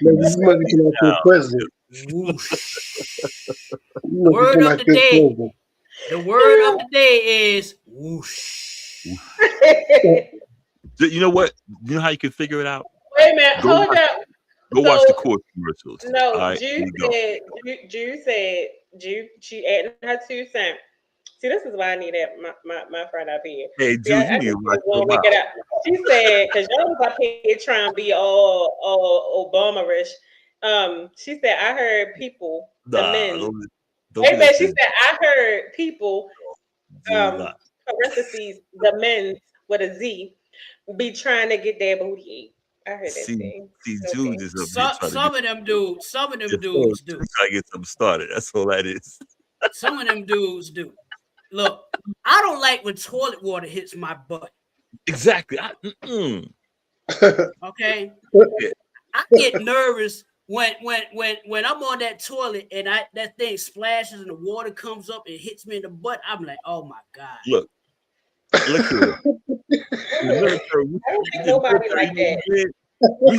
Maybe you must be coming for the president. Whoosh. You must be Word coming of for the the day. president. The word of the day is whoosh. You know what? You know how you can figure it out? Wait a minute, hold up. Go watch the court commercials. No, all right? Jude said, she adding her 2 cents. See, this is why I need my friend up here. Hey, See, Jude, you need to watch your mouth. She said, because y'all was up here trying to be all Obama-ish. She said, I heard people, the men. She said, I heard people, parentheses, the men with a Z, be trying to get their booty. I heard that thing. See, Jude is Some of them dudes do. Try to get them started. That's all that is. Some of them dudes do. Look, I don't like when toilet water hits my butt. Exactly. Okay. I get nervous when I'm on that toilet and that thing splashes and the water comes up and hits me in the butt. I'm like, oh my God. Look here. Nobody like that. We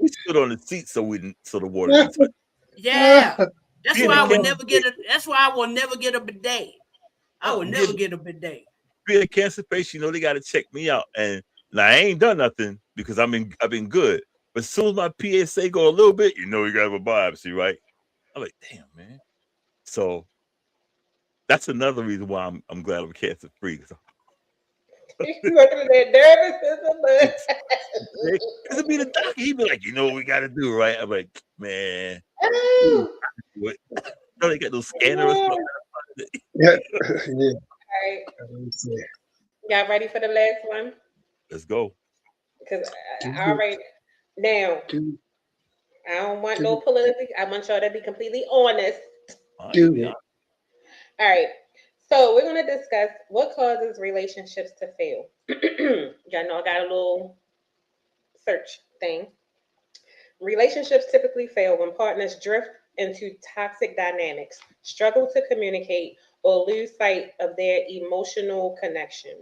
stood on the seat so the water didn't touch. Yeah. That's why I will never get a bidet. I will never get a bidet. Being a cancer patient, they got to check me out, and I ain't done nothing because I've been good. But as soon as my PSA go a little bit, you got to have a biopsy, right? I'm like, damn, man. So that's another reason why I'm glad I'm cancer free. You looking at that nervous Because be the doctor, he'd be like, what we got to do, right? I'm like, man. They got those scanners. Yeah. All right. Y'all ready for the last one? Let's go. Because all right, now I don't want no political. I want y'all to be completely honest. All right. So we're going to discuss what causes relationships to fail. Y'all know I got a little search thing. Relationships typically fail when partners drift into toxic dynamics, struggle to communicate, or lose sight of their emotional connection.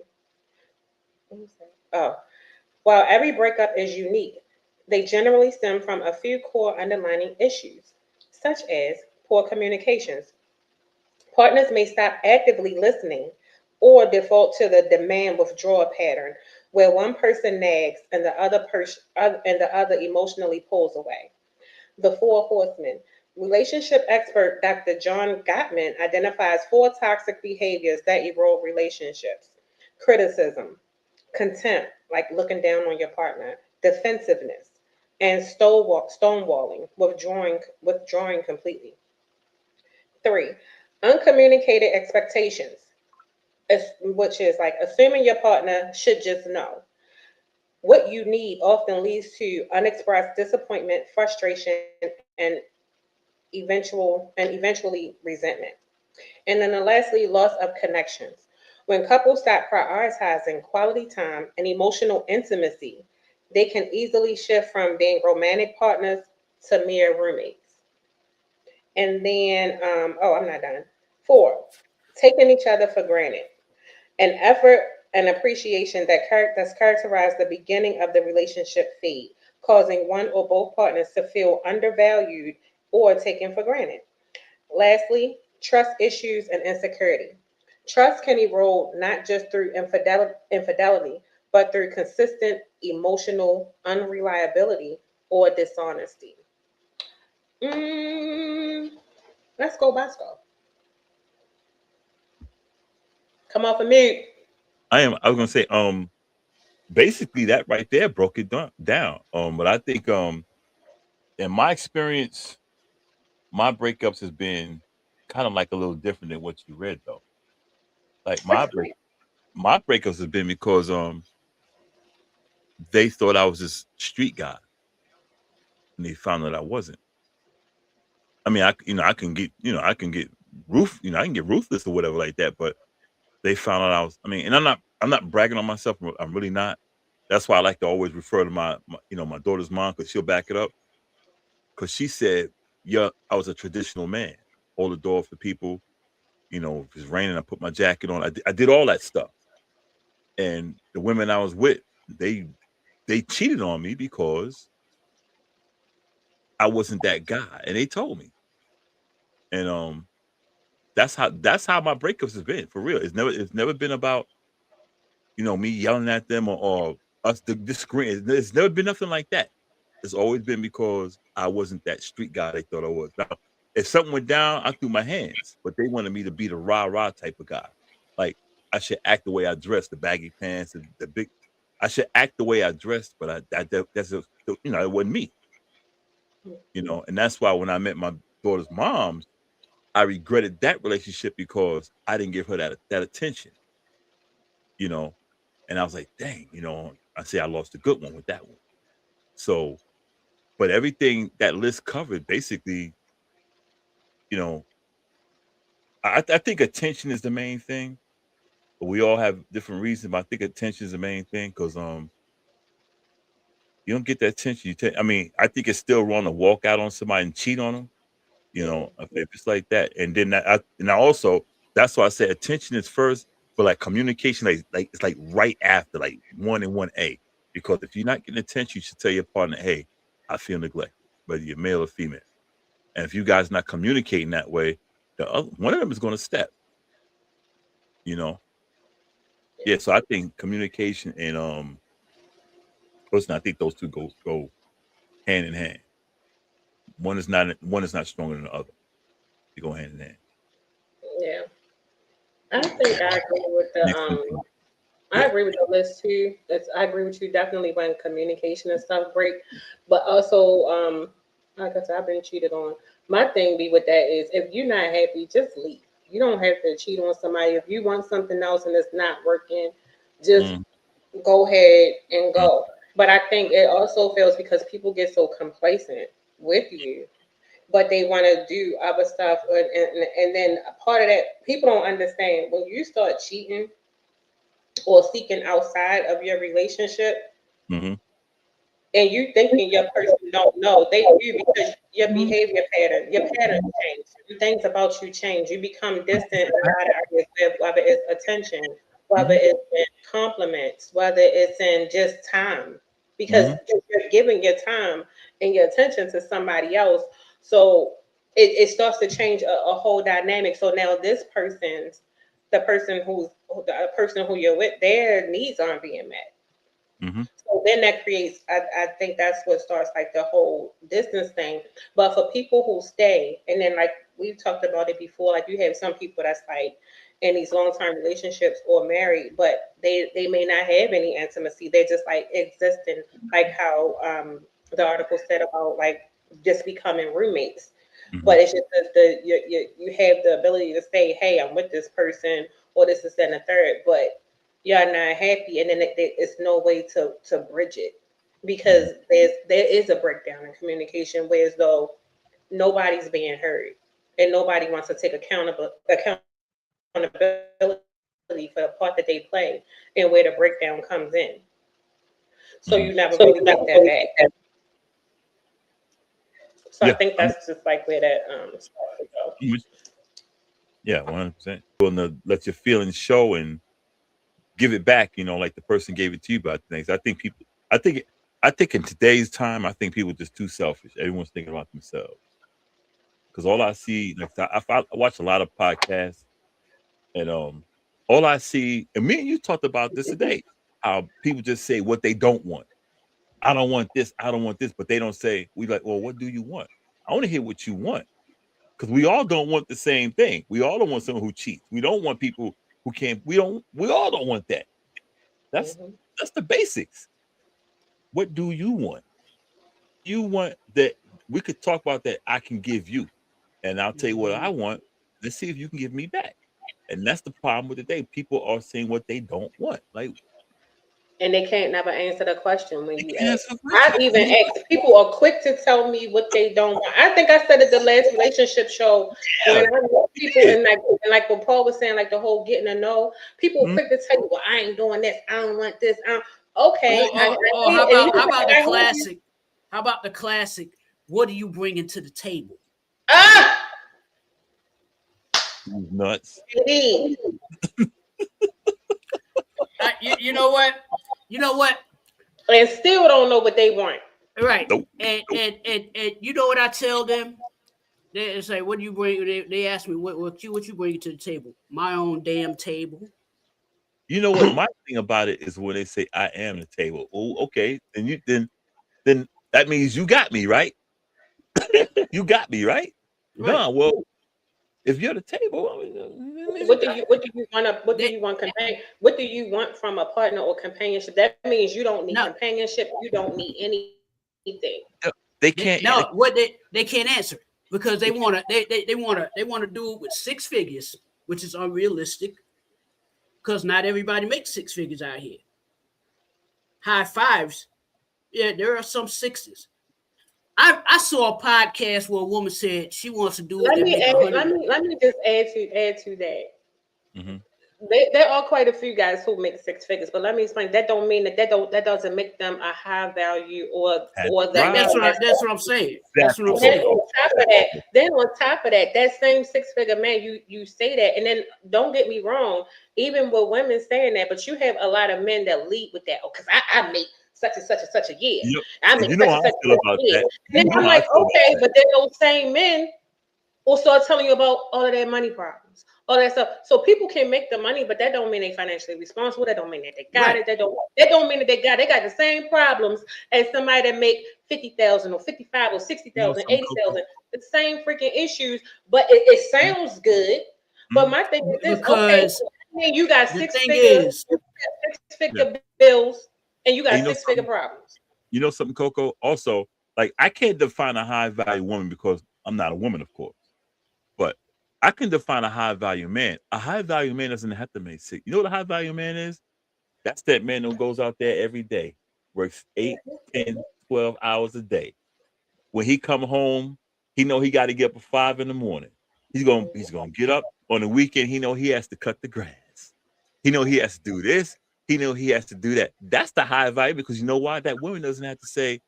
While every breakup is unique, they generally stem from a few core underlying issues, such as poor communications. Partners may stop actively listening or default to the demand withdrawal pattern, where one person nags and the other emotionally pulls away. The 4 horsemen. Relationship expert Dr. John Gottman identifies 4 toxic behaviors that erode relationships: criticism, contempt, like looking down on your partner, defensiveness, and stonewalling, withdrawing completely. 3, uncommunicated expectations, which is like assuming your partner should just know. What you need often leads to unexpressed disappointment, frustration, and eventually resentment. And then lastly, loss of connections. When couples stop prioritizing quality time and emotional intimacy, they can easily shift from being romantic partners to mere roommates. And then, I'm not done. 4, taking each other for granted. An effort and appreciation that's characterized the beginning of the relationship fade, causing one or both partners to feel undervalued or taken for granted. Lastly, trust issues and insecurity. Trust can erode not just through infidelity, but through consistent emotional unreliability or dishonesty. Let's go, Bosco. Come off of mute. I was gonna say, basically that right there broke it down. But I think, in my experience, my breakups has been kind of like a little different than what you read, though. Like my breakups has been because they thought I was this street guy, and they found that I wasn't. I mean, I can get ruthless or whatever like that, but they found out I was. I mean, and I'm not I'm not bragging on myself. I'm really not. That's why I like to always refer to my my daughter's mom, because she'll back it up. Because she said, "Yeah, I was a traditional man. Hold the door for people. If it's raining, I put my jacket on. I did all that stuff. And the women I was with, they cheated on me because I wasn't that guy, and they told me. And that's how my breakups have been, for real. It's never been about me yelling at them or us disagreeing. It's never been nothing like that. It's always been because I wasn't that street guy they thought I was. Now, if something went down, I threw my hands, but they wanted me to be the rah-rah type of guy. Like, I should act the way I dress, the baggy pants, and the big. I should act the way I dressed, but it wasn't me. And that's why when I met my daughter's moms, I regretted that relationship because I didn't give her that attention. And I was like, dang, I say I lost a good one with that one. So, but everything that list covered, basically, I think attention is the main thing. But we all have different reasons, but I think attention is the main thing, because you don't get that attention. I think it's still wrong to walk out on somebody and cheat on them. If it's like that, and then I also, that's why I say attention is first, but like communication, like it's like right after, like 1 and 1A. Because if you're not getting attention, you should tell your partner, "Hey, I feel neglected," whether you're male or female. And if you guys not communicating that way, one of them is going to step. Yeah. So I think communication and listen, I think those two go hand in hand. One is not stronger than the other. They go hand in hand. Yeah. I think I agree with the I agree with the list too. I agree with you definitely when communication and stuff break, but also like I said, I've been cheated on. My thing be with that is, if you're not happy, just leave. You don't have to cheat on somebody. If you want something else and it's not working, just go ahead and go. But I think it also fails because people get so complacent with you, but they want to do other stuff. And then a part of that, people don't understand, when you start cheating or seeking outside of your relationship, Mm-hmm. and you thinking your person don't know, they do, because your behavior pattern change. Things about you change. You become distant in a lot of areas, whether it's attention, whether it's in compliments, whether it's in just time, because you're giving your time and your attention to somebody else. So it starts to change a whole dynamic. So now the person who you're with, their needs aren't being met. Mm-hmm. So then that creates, I think that's what starts like the whole distance thing. But for people who stay, and then like we've talked about it before, like you have some people that's like in these long-term relationships or married, but they may not have any intimacy. They're just like existing, like how the article said about like just becoming roommates. But it's just that you have the ability to say, "Hey, I'm with this person," or this is and the third, but you're not happy, and then it's no way to bridge it, because there is a breakdown in communication, whereas though nobody's being heard and nobody wants to take accountability for the part that they play and where the breakdown comes in. So you never really get that back. So I think that's just like where that starts to go. Yeah, 100%. Willing to let your feelings show and give it back, like the person gave it to you about things. I think in today's time, I think people are just too selfish. Everyone's thinking about themselves. Because all I see, like I watch a lot of podcasts, and all I see, and me and you talked about this today, how people just say what they don't want. I don't want this, but they don't say, we like, well, what do you want? I want to hear what you want. Because we all don't want the same thing. We all don't want someone who cheats. We don't want people who can't. We all don't want that. That's the basics. What do you want? You want that we could talk about that I can give you, and I'll tell you what I want. Let's see if you can give me back. And that's the problem with the day. People are saying what they don't want. Like, and they can't never answer the question when you can't ask. answer the I've question. even asked. People are quick to tell me what they don't want. I think I said at the last relationship show when I meet people and like what Paul was saying, like the whole getting to know. People are quick to tell you, "Well, I ain't doing this. I don't want this." Okay. Or how about the classic? How about the classic? What are you bringing to the table? Nuts. Indeed. You know what? You know what? And still don't know what they want. Right. Nope. And you know what I tell them? They say, "What do you bring?" They ask me, "What you bring to the table?" My own damn table. You know what? My thing about it is when they say I am the table. Oh, okay. Then that means you got me, right? You got me, right? Right. No, well, if you're the table, What do you want from a partner or companionship? That means you don't need companionship. You don't need anything. they can't. They can't answer because they wanna do it with 6 figures, which is unrealistic. Because not everybody makes 6 figures out here. High fives, yeah, there are some 6s. I saw a podcast where a woman said she wants to do it. Let me just add to that. Mm-hmm. There are quite a few guys who make 6 figures, but let me explain. That don't mean that doesn't make them a high value or that. That's what I'm saying. That's what I'm saying. Then on top of that, that same 6-figure man, you say that, and then don't get me wrong, even with women saying that, but you have a lot of men that lead with that. Oh, because I make such and such and such a year. I make such and such a year. And I'm like, okay, but then those same men will start telling you about all of their money problems, all that stuff. So people can make the money, but that don't mean they financially responsible. That don't mean that they got it. That don't mean that they got the same problems as somebody that make 50,000 or 55 or 60,000, 80,000. The same freaking issues, but it sounds good. But my thing is this: because you got 6-figure bills, and you got 6-figure problems. You know something, Coco? Also, like I can't define a high value woman because I'm not a woman, of course. But I can define a high value man. A high value man doesn't have to make 6. You know what a high value man is? That's that man who goes out there every day, works 8, 10, 12 hours a day. When he come home, he know he got to get up at 5 in the morning. He's gonna get up on the weekend. He know he has to cut the grass. He know he has to do this. He know he has to do that. That's the high value because you know why? That woman doesn't have to say.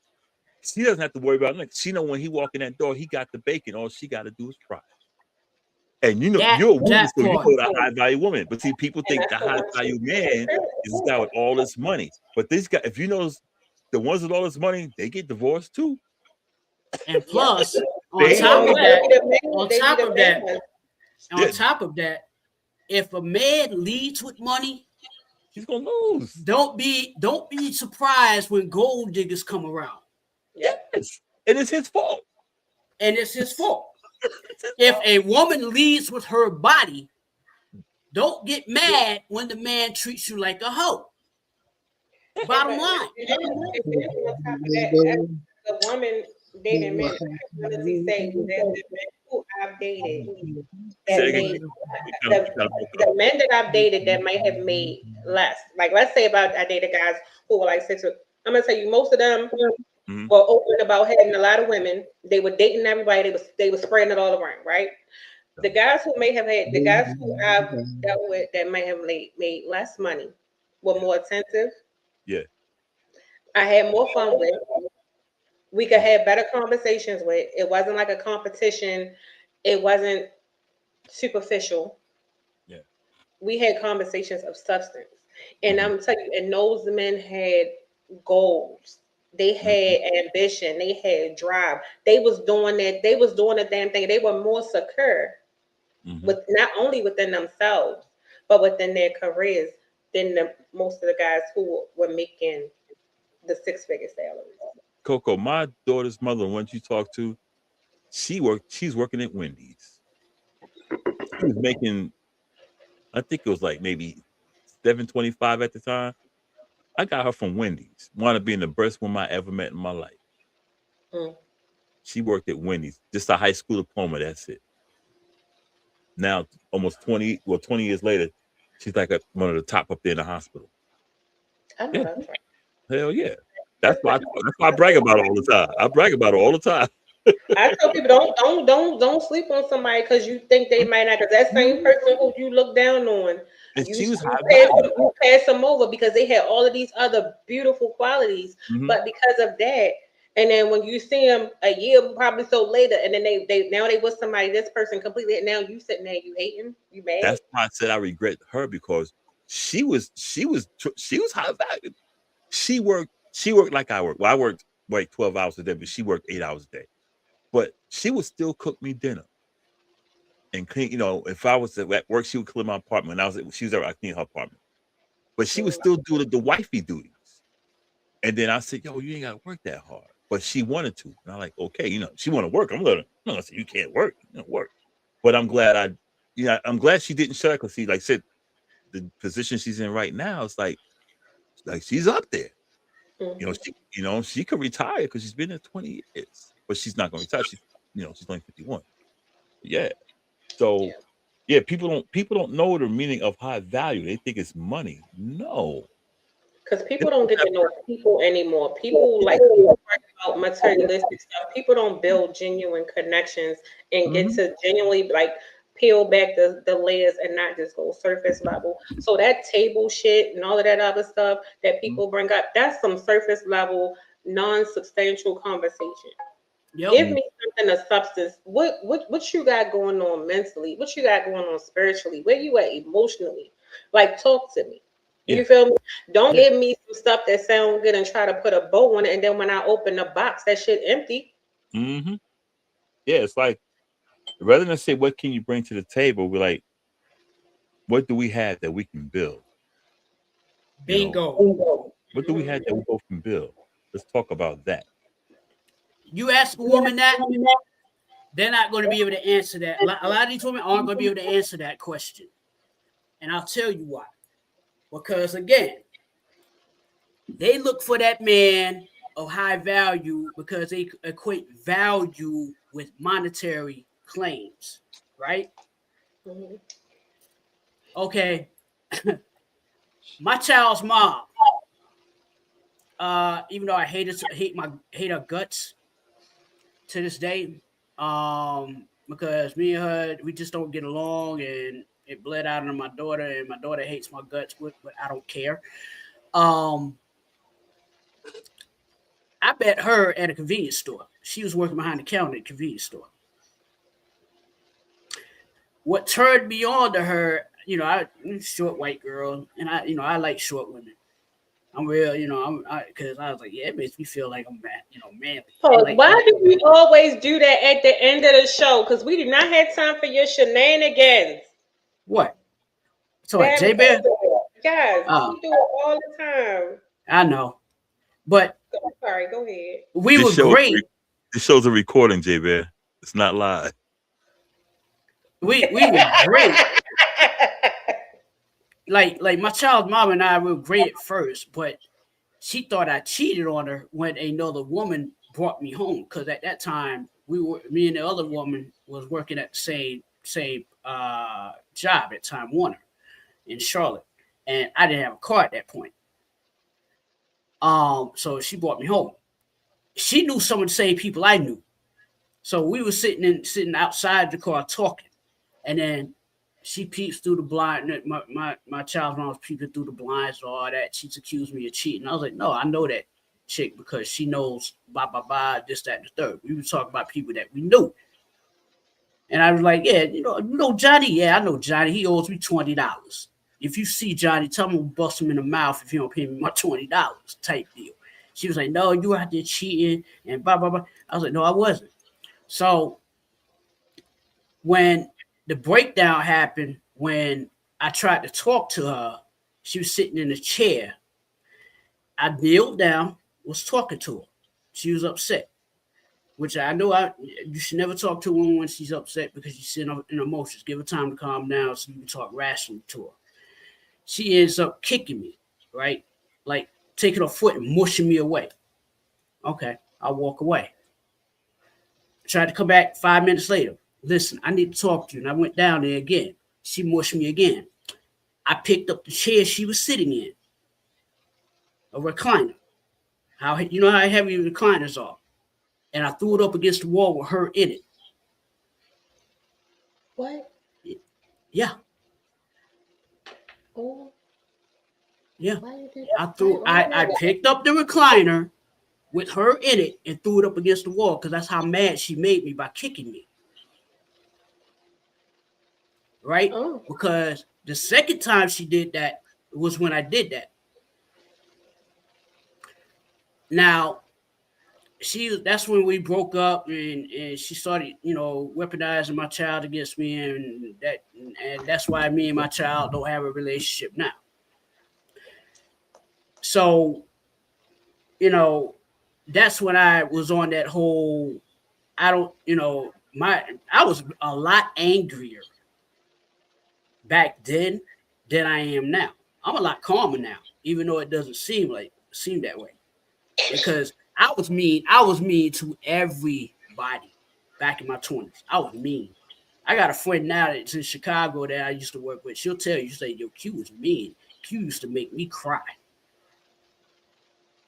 She doesn't have to worry about it. She know when he walk in that door, he got the bacon. All she got to do is cry. And you know, you're a woman, so you know the high value woman. But see, people think the high value man is this guy with all this money. But this guy, if you notice, the ones with all this money, they get divorced too. And plus, on top of that, if a man leads with money, he's gonna lose. Don't be surprised when gold diggers come around. Yes, and it's his fault. If a woman leads with her body, don't get mad when the man treats you like a hoe. Bottom line. The woman dating men, say the men who I've dated, the men that I've dated that might have made less. Like let's say I dated guys who were like 6. I'm gonna tell you, most of them were open about having a lot of women. They were dating everybody. They were spreading it all around, right? The guys who I've dealt with that might have made less money were more attentive. Yeah. I had more fun with. We could have better conversations with. It wasn't like a competition. It wasn't superficial. Yeah. We had conversations of substance. And I'm telling you, and those men had goals. They had ambition. They had drive. They was doing that. They was doing the damn thing. They were more secure with not only within themselves, but within their careers than most of the guys who were making the 6-figure salaries. Coco, my daughter's mother, once you talk to, she's working at Wendy's. She was making, I think it was like maybe $7.25 at the time. I got her from Wendy's. Wanted to be the best woman I ever met in my life. She worked at Wendy's, just a high school diploma. That's it. Now, almost 20 years later, she's like one of the top up there in the hospital. I know Yeah. that's right. Hell yeah. That's why I brag about it all the time. I brag about it all the time. I tell people don't sleep on somebody because you think they might not. Because that same person who you look down on, And you, she was high pass value. them, you pass them over because they had all of these other beautiful qualities, Mhm. but because of that, and then when you see them a year probably so later, and then they now they with somebody, this person completely, and now you sitting there, you hating, you mad. That's why I said I regret her because she was high value. She worked like I worked. Well, I worked like 12 hours a day, but she worked 8 hours a day. But she would still cook me dinner and clean. If I was at work, she would clean my apartment. When she was there, I cleaned her apartment. But she would still do the wifey duties. And then I said, "Yo, you ain't got to work that hard." But she wanted to, and I'm like, "Okay, she want to work. I'm gonna say you can't work. You don't work." But I'm glad I'm glad she didn't shut up because she like said the position she's in right now is like she's up there. She could retire because she's been there 20 years, but she's not going to retire. She's only 51. Yeah. So, yeah, people don't know the meaning of high value. They think it's money. No. Because people don't get to know people anymore. People like about materialistic stuff. People don't build genuine connections and get to genuinely like peel back the layers and not just go surface level. So that table shit and all of that other stuff that people bring up, that's some surface level, non-substantial conversation. Yep. Give me something of substance. What you got going on mentally? What you got going on spiritually? Where you at emotionally? Like talk to me. You feel me? Don't give me some stuff that sounds good and try to put a bow on it, and then when I open the box, that shit empty. Mm-hmm. Yeah, it's like rather than say what can you bring to the table, we're like, what do we have that we can build? Bingo. What do we have that we both can build? Let's talk about that. You ask a woman that, they're not going to be able to answer that. A lot of these women aren't going to be able to answer that question. And I'll tell you why. Because again, they look for that man of high value because they equate value with monetary claims, right? Mm-hmm. Okay. My child's mom, even though I hate her guts to this day, because me and her, we just don't get along, and it bled out on my daughter, and my daughter hates my guts, but I don't care. I met her at a convenience store. She was working behind the counter at a convenience store. What turned me on to her, I'm a short white girl, and I like short women. I'm real, because I was like, yeah, it makes me feel like I'm, manly. Like, why do we always do that at the end of the show? Because we do not have time for your shenanigans. What? So, J-Bear? Guys, we do it all the time. I know. But sorry, go ahead. We were great. This show's a recording, J-Bear. It's not live. We were great. Like my child's mom and I were great at first, but she thought I cheated on her when another woman brought me home. Because at that time, me and the other woman was working at the same job at Time Warner in Charlotte, and I didn't have a car at that point. So she brought me home. She knew some of the same people I knew, so we were sitting outside the car talking, and then she peeps through the blind. My child's mom was peeping through the blinds and all that. She's accused me of cheating. I was like, no, I know that chick because she knows blah, blah, blah, this, that, and the third. We were talking about people that we knew. And I was like, yeah, you know Johnny? Yeah, I know Johnny. He owes me $20. If you see Johnny, tell him to bust him in the mouth if he don't pay me my $20 type deal. She was like, no, you out there cheating and blah, blah, blah. I was like, no, I wasn't. So when the breakdown happened, when I tried to talk to her, she was sitting in a chair. I kneeled down, was talking to her. She was upset, which I know you should never talk to a woman when she's upset because she's sitting in emotions. Give her time to calm down so you can talk rationally to her. She ends up kicking me, right? Like taking her foot and mushing me away. Okay, I'll walk away. Tried to come back 5 minutes later. Listen, I need to talk to you. And I went down there again. She mushed me again. I picked up the chair she was sitting in. a recliner. How you know how heavy recliners are, and I threw it up against the wall with her in it. What? Yeah, Oh, yeah. why you do I that? threw. I picked up the recliner with her in it and threw it up against the wall because that's how mad she made me by kicking me. Right? Oh, Because the second time she did that was when I did that. Now, that's when we broke up and she started, weaponizing my child against me, and that's why me and my child don't have a relationship now. So, that's when I was on that whole I was a lot angrier back then than I am now. I'm a lot calmer now, even though it doesn't seem that way. Because I was mean to everybody back in my 20s. I was mean. I got a friend now that's in Chicago that I used to work with. She'll tell you, say, yo, Q was mean. Q used to make me cry.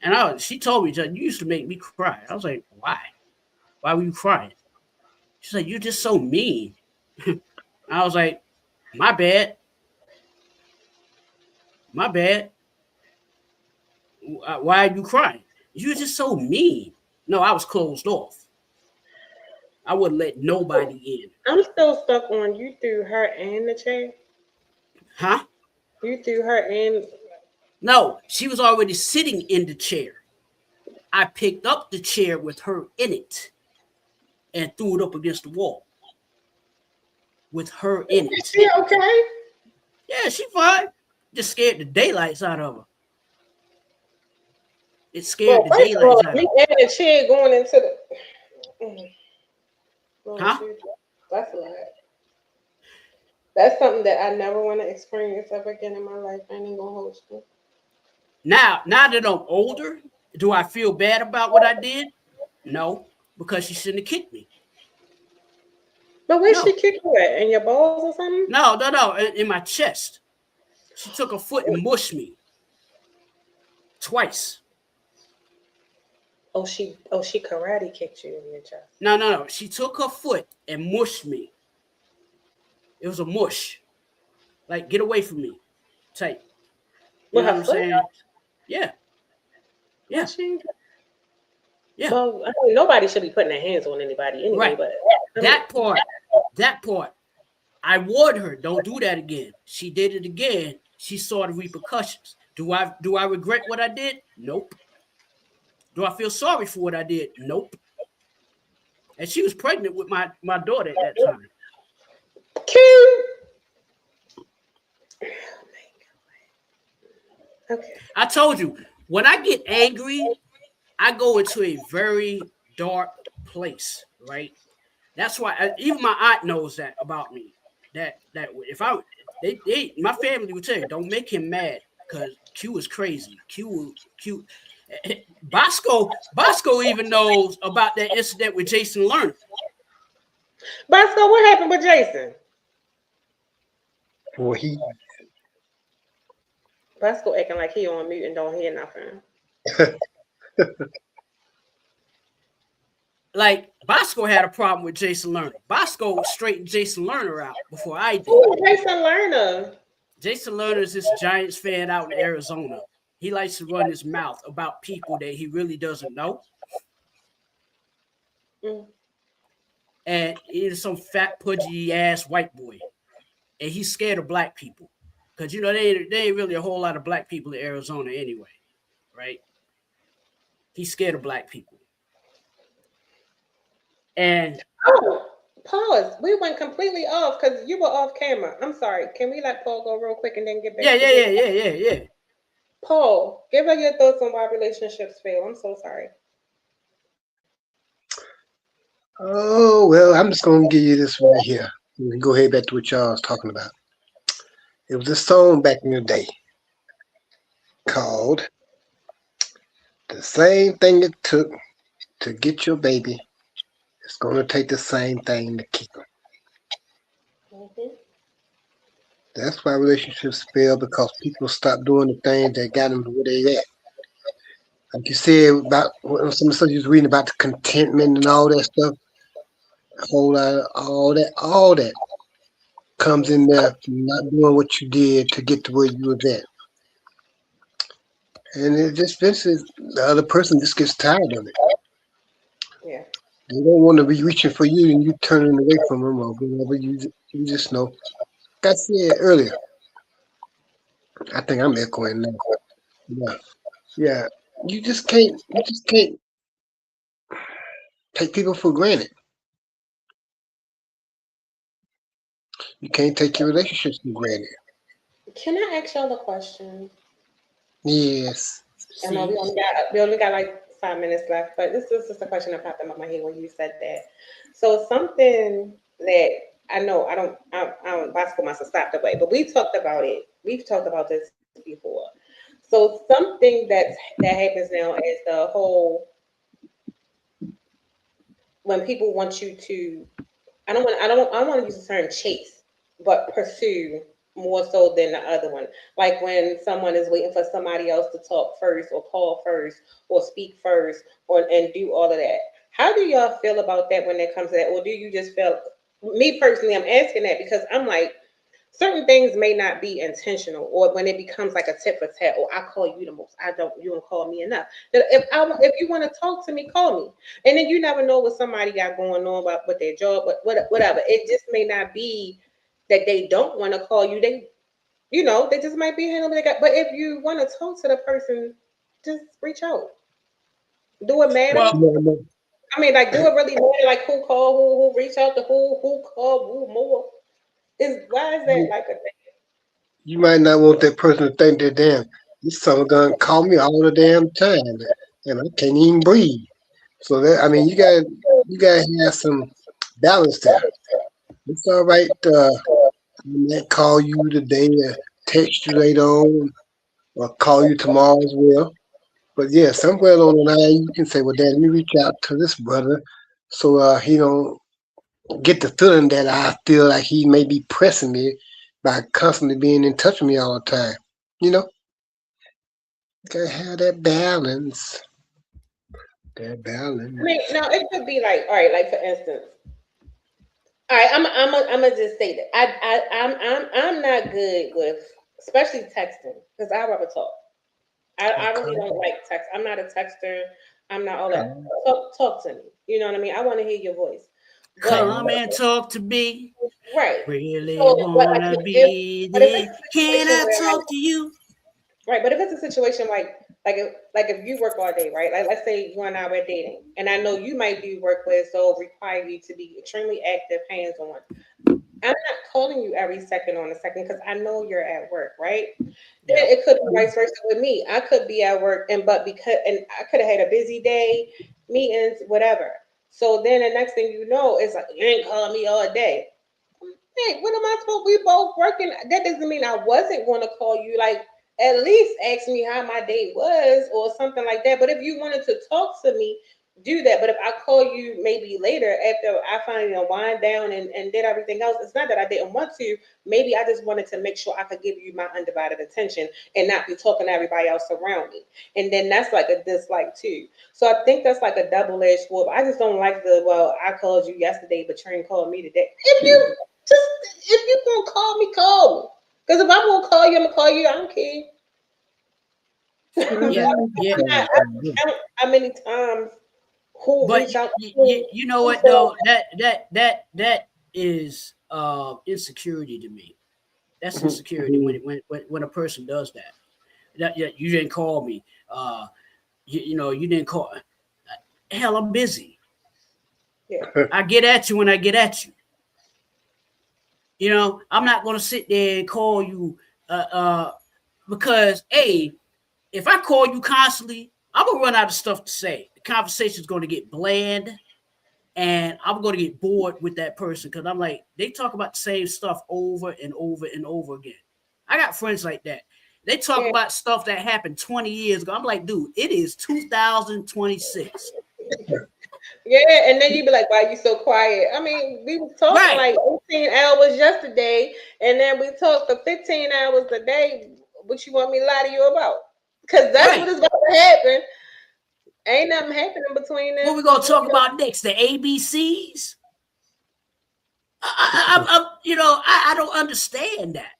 And she told me, you used to make me cry. I was like, why? Why were you crying? She's like, you're just so mean. I was like, my bad. My bad. Why are you crying? You're just so mean. No, I was closed off. I wouldn't let nobody in. I'm still stuck on you threw her in the chair. Huh? You threw her in. No, she was already sitting in the chair. I picked up the chair with her in it and threw it up against the wall with her in it. Is she okay? Yeah, she fine. Just scared the daylights out of her. It scared the daylights out of her. You and the chair going into the. Huh? That's a lot. That's something that I never want to experience ever again in my life. I ain't gonna hold you. Now that I'm older, do I feel bad about what I did? No, because she shouldn't have kicked me. But where she kick you at? In your balls or something? No, in my chest. She took her foot and mushed me twice. Oh, she karate kicked you in your chest. No. She took her foot and mushed me. It was a mush. Like, get away from me. Type. You know what I'm saying? Yeah. Yeah. Yeah. Well, I mean, nobody should be putting their hands on anybody anyway. Right. But that part, I warned her, don't do that again. She did it again. She saw the repercussions. Do I regret what I did? Nope. Do I feel sorry for what I did? Nope. And she was pregnant with my daughter at that time. Cute. Okay. I told you, when I get angry, I go into a very dark place, right? That's why even my aunt knows that about me. That if my family would tell you, don't make him mad because Q is crazy. Q. Bosco even knows about that incident with Jason Lerner. Bosco, what happened with Jason? Well, Bosco acting like he on mute and don't hear nothing. Like, Bosco had a problem with Jason Lerner. Bosco straightened Jason Lerner out before I did. Who is Jason Lerner? Jason Lerner is this Giants fan out in Arizona. He likes to run his mouth about people that he really doesn't know. Mm. And he's some fat, pudgy ass white boy. And he's scared of black people. Because, they ain't really a whole lot of black people in Arizona anyway. Right? He's scared of black people. And pause. We went completely off because you were off camera. I'm sorry. Can we let Paul go real quick and then get back? Yeah. Paul, give her your thoughts on why relationships fail. I'm so sorry. Oh, well, I'm just going to give you this right here. You can go ahead back to what y'all was talking about. It was a song back in the day called The Same Thing It Took to Get Your Baby. It's going to take the same thing to keep them. Mm-hmm. That's why relationships fail, because people stop doing the things that got them to where they at. like you said about some of the stuff you was reading about the contentment and all that stuff. A whole lot of all that comes in there from not doing what you did to get to where you was at. And it just eventually the other person just gets tired of it. Yeah. They don't want to be reaching for you and you turning away from them or whatever. You just know. Like I said earlier, I think I'm echoing now. Yeah. Yeah. You just can't take people for granted. You can't take your relationships for granted. Can I ask y'all a question? Yes. I know See, we only got like 5 minutes left, but this is just a question that popped in my head when you said that. So something that I don't Bosco must have stopped away, but we talked about it. We've talked about this before. So something that happens now is the whole when people want you to I want to use the term chase, but pursue more so than the other one. Like when someone is waiting for somebody else to talk first or call first or speak first or and do all of that. How do y'all feel about that when it comes to that? Or do you just feel me personally, I'm asking that because I'm like certain things may not be intentional or when it becomes like a tit for tat or I call you the most you don't call me enough. If you want to talk to me, call me. And then you never know what somebody got going on with their job, but whatever. It just may not be that they don't want to call you. They just might be handling it. But if you want to talk to the person, just reach out. Do it matter? well, I mean, like, do it really matter? Like, who called, who reached out to who called, who more? Why is that like a thing? You might not want that person to think that damn, this son gonna call me all the damn time and I can't even breathe. So that I mean you gotta have some balance there. It's all right, I might call you today or text you later on or call you tomorrow as well. But yeah, somewhere along the line you can say, well dad, let me reach out to this brother so he don't get the feeling that I feel like he may be pressing me by constantly being in touch with me all the time. You know, gotta have that balance. That I mean, balance. now it could be like, all right, like for instance, all right, I'm gonna just say that I'm not good with especially texting because I rather talk. I really Okay. don't like text. I'm not a texter. I'm not all that. Talk to me. You know what I mean? I want to hear your voice. But come and talk to me. right. Really So, but like wanna if be but if it's there. a Can situation I where like talk to you? right, but if it's a situation like if you work all day, right? Like let's say you and I were dating, and I know you might do work where so require you to be extremely active, hands on. I'm not calling you every second on a second because I know you're at work, right? Then Yeah. it could be vice versa with me. I could be at work and I could have had a busy day, meetings, whatever. So then the next thing you know is like you ain't calling me all day. Hey, what am I supposed? We both working. That doesn't mean I wasn't going to call you. Like at least ask me how my day was or something like that. But if you wanted to talk to me, do that. But if I call you maybe later after I finally wind down and did everything else, it's not that I didn't want to. Maybe I just wanted to make sure I could give you my undivided attention and not be talking to everybody else around me. And then that's like a dislike too. So I think that's like a double-edged sword. I just don't like I called you yesterday, but you ain't called me today. If you gonna call me, call me. Because if I'm gonna call you, I'm gonna call you. I don't care. Yeah, yeah. I count how many times who But reach out to you know who what though? That is insecurity to me. That's insecurity when a person does that. That you didn't call me. You didn't call. Hell, I'm busy. Yeah. I get at you when I get at you. I'm not gonna sit there and call you because if I call you constantly, I'm gonna run out of stuff to say. The conversation is gonna get bland, and I'm gonna get bored with that person because I'm like, they talk about the same stuff over and over and over again. I got friends like that. They talk Yeah. about stuff that happened 20 years ago. I'm like, dude, it is 2026. Yeah, and then you be like, "Why you so quiet?" I mean, we was talking Right. like 18 hours yesterday, and then we talked for 15 hours a day. What you want me to lie to you about? Because that's what Right. is going to happen. Ain't nothing happening between them. What we gonna talk about next? The ABCs? I don't understand that.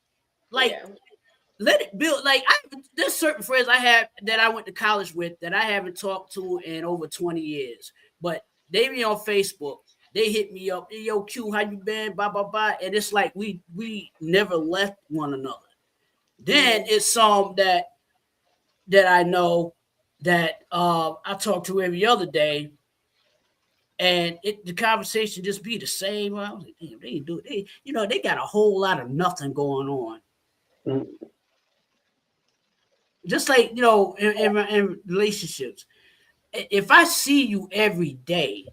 Like, Yeah. let it build. Like, there's certain friends I have that I went to college with that I haven't talked to in over 20 years, but they be on Facebook. They hit me up, hey, yo, Q, how you been? Blah blah blah, and it's like we never left one another. Then it's some that I know that I talk to every other day, and the conversation just be the same. I was like, damn, they do it. They got a whole lot of nothing going on. Mm. Just like, in relationships, if I see you every day,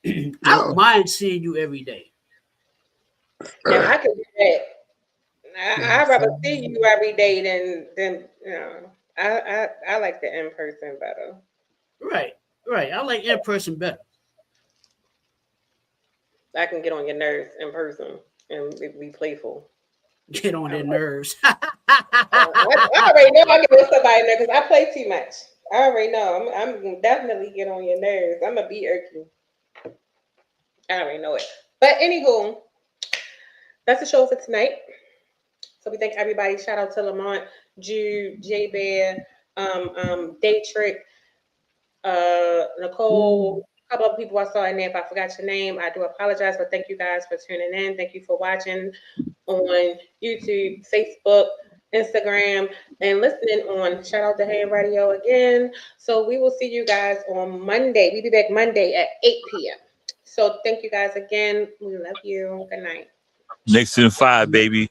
I don't mind seeing you every day. Now I can do that. I'd rather see you every day than I like the in person better. Right. I like in person better. I can get on your nerves in person and be playful. Get on their nerves. I already know I get on somebody there because I play too much. I already know. I'm gonna definitely get on your nerves. I'm gonna be irky. I already know it. But anywho, that's the show for tonight. So we thank everybody. Shout out to Lamont, Jude, J Bear, Daytrick, Nicole, a couple of people I saw in there. If I forgot your name, I do apologize. But thank you guys for tuning in. Thank you for watching on YouTube, Facebook, Instagram, and listening on Shout Out to Ham Radio again. So we will see you guys on Monday. We'll be back Monday at 8 p.m. So thank you guys again. We love you. Good night. Next in 5, baby.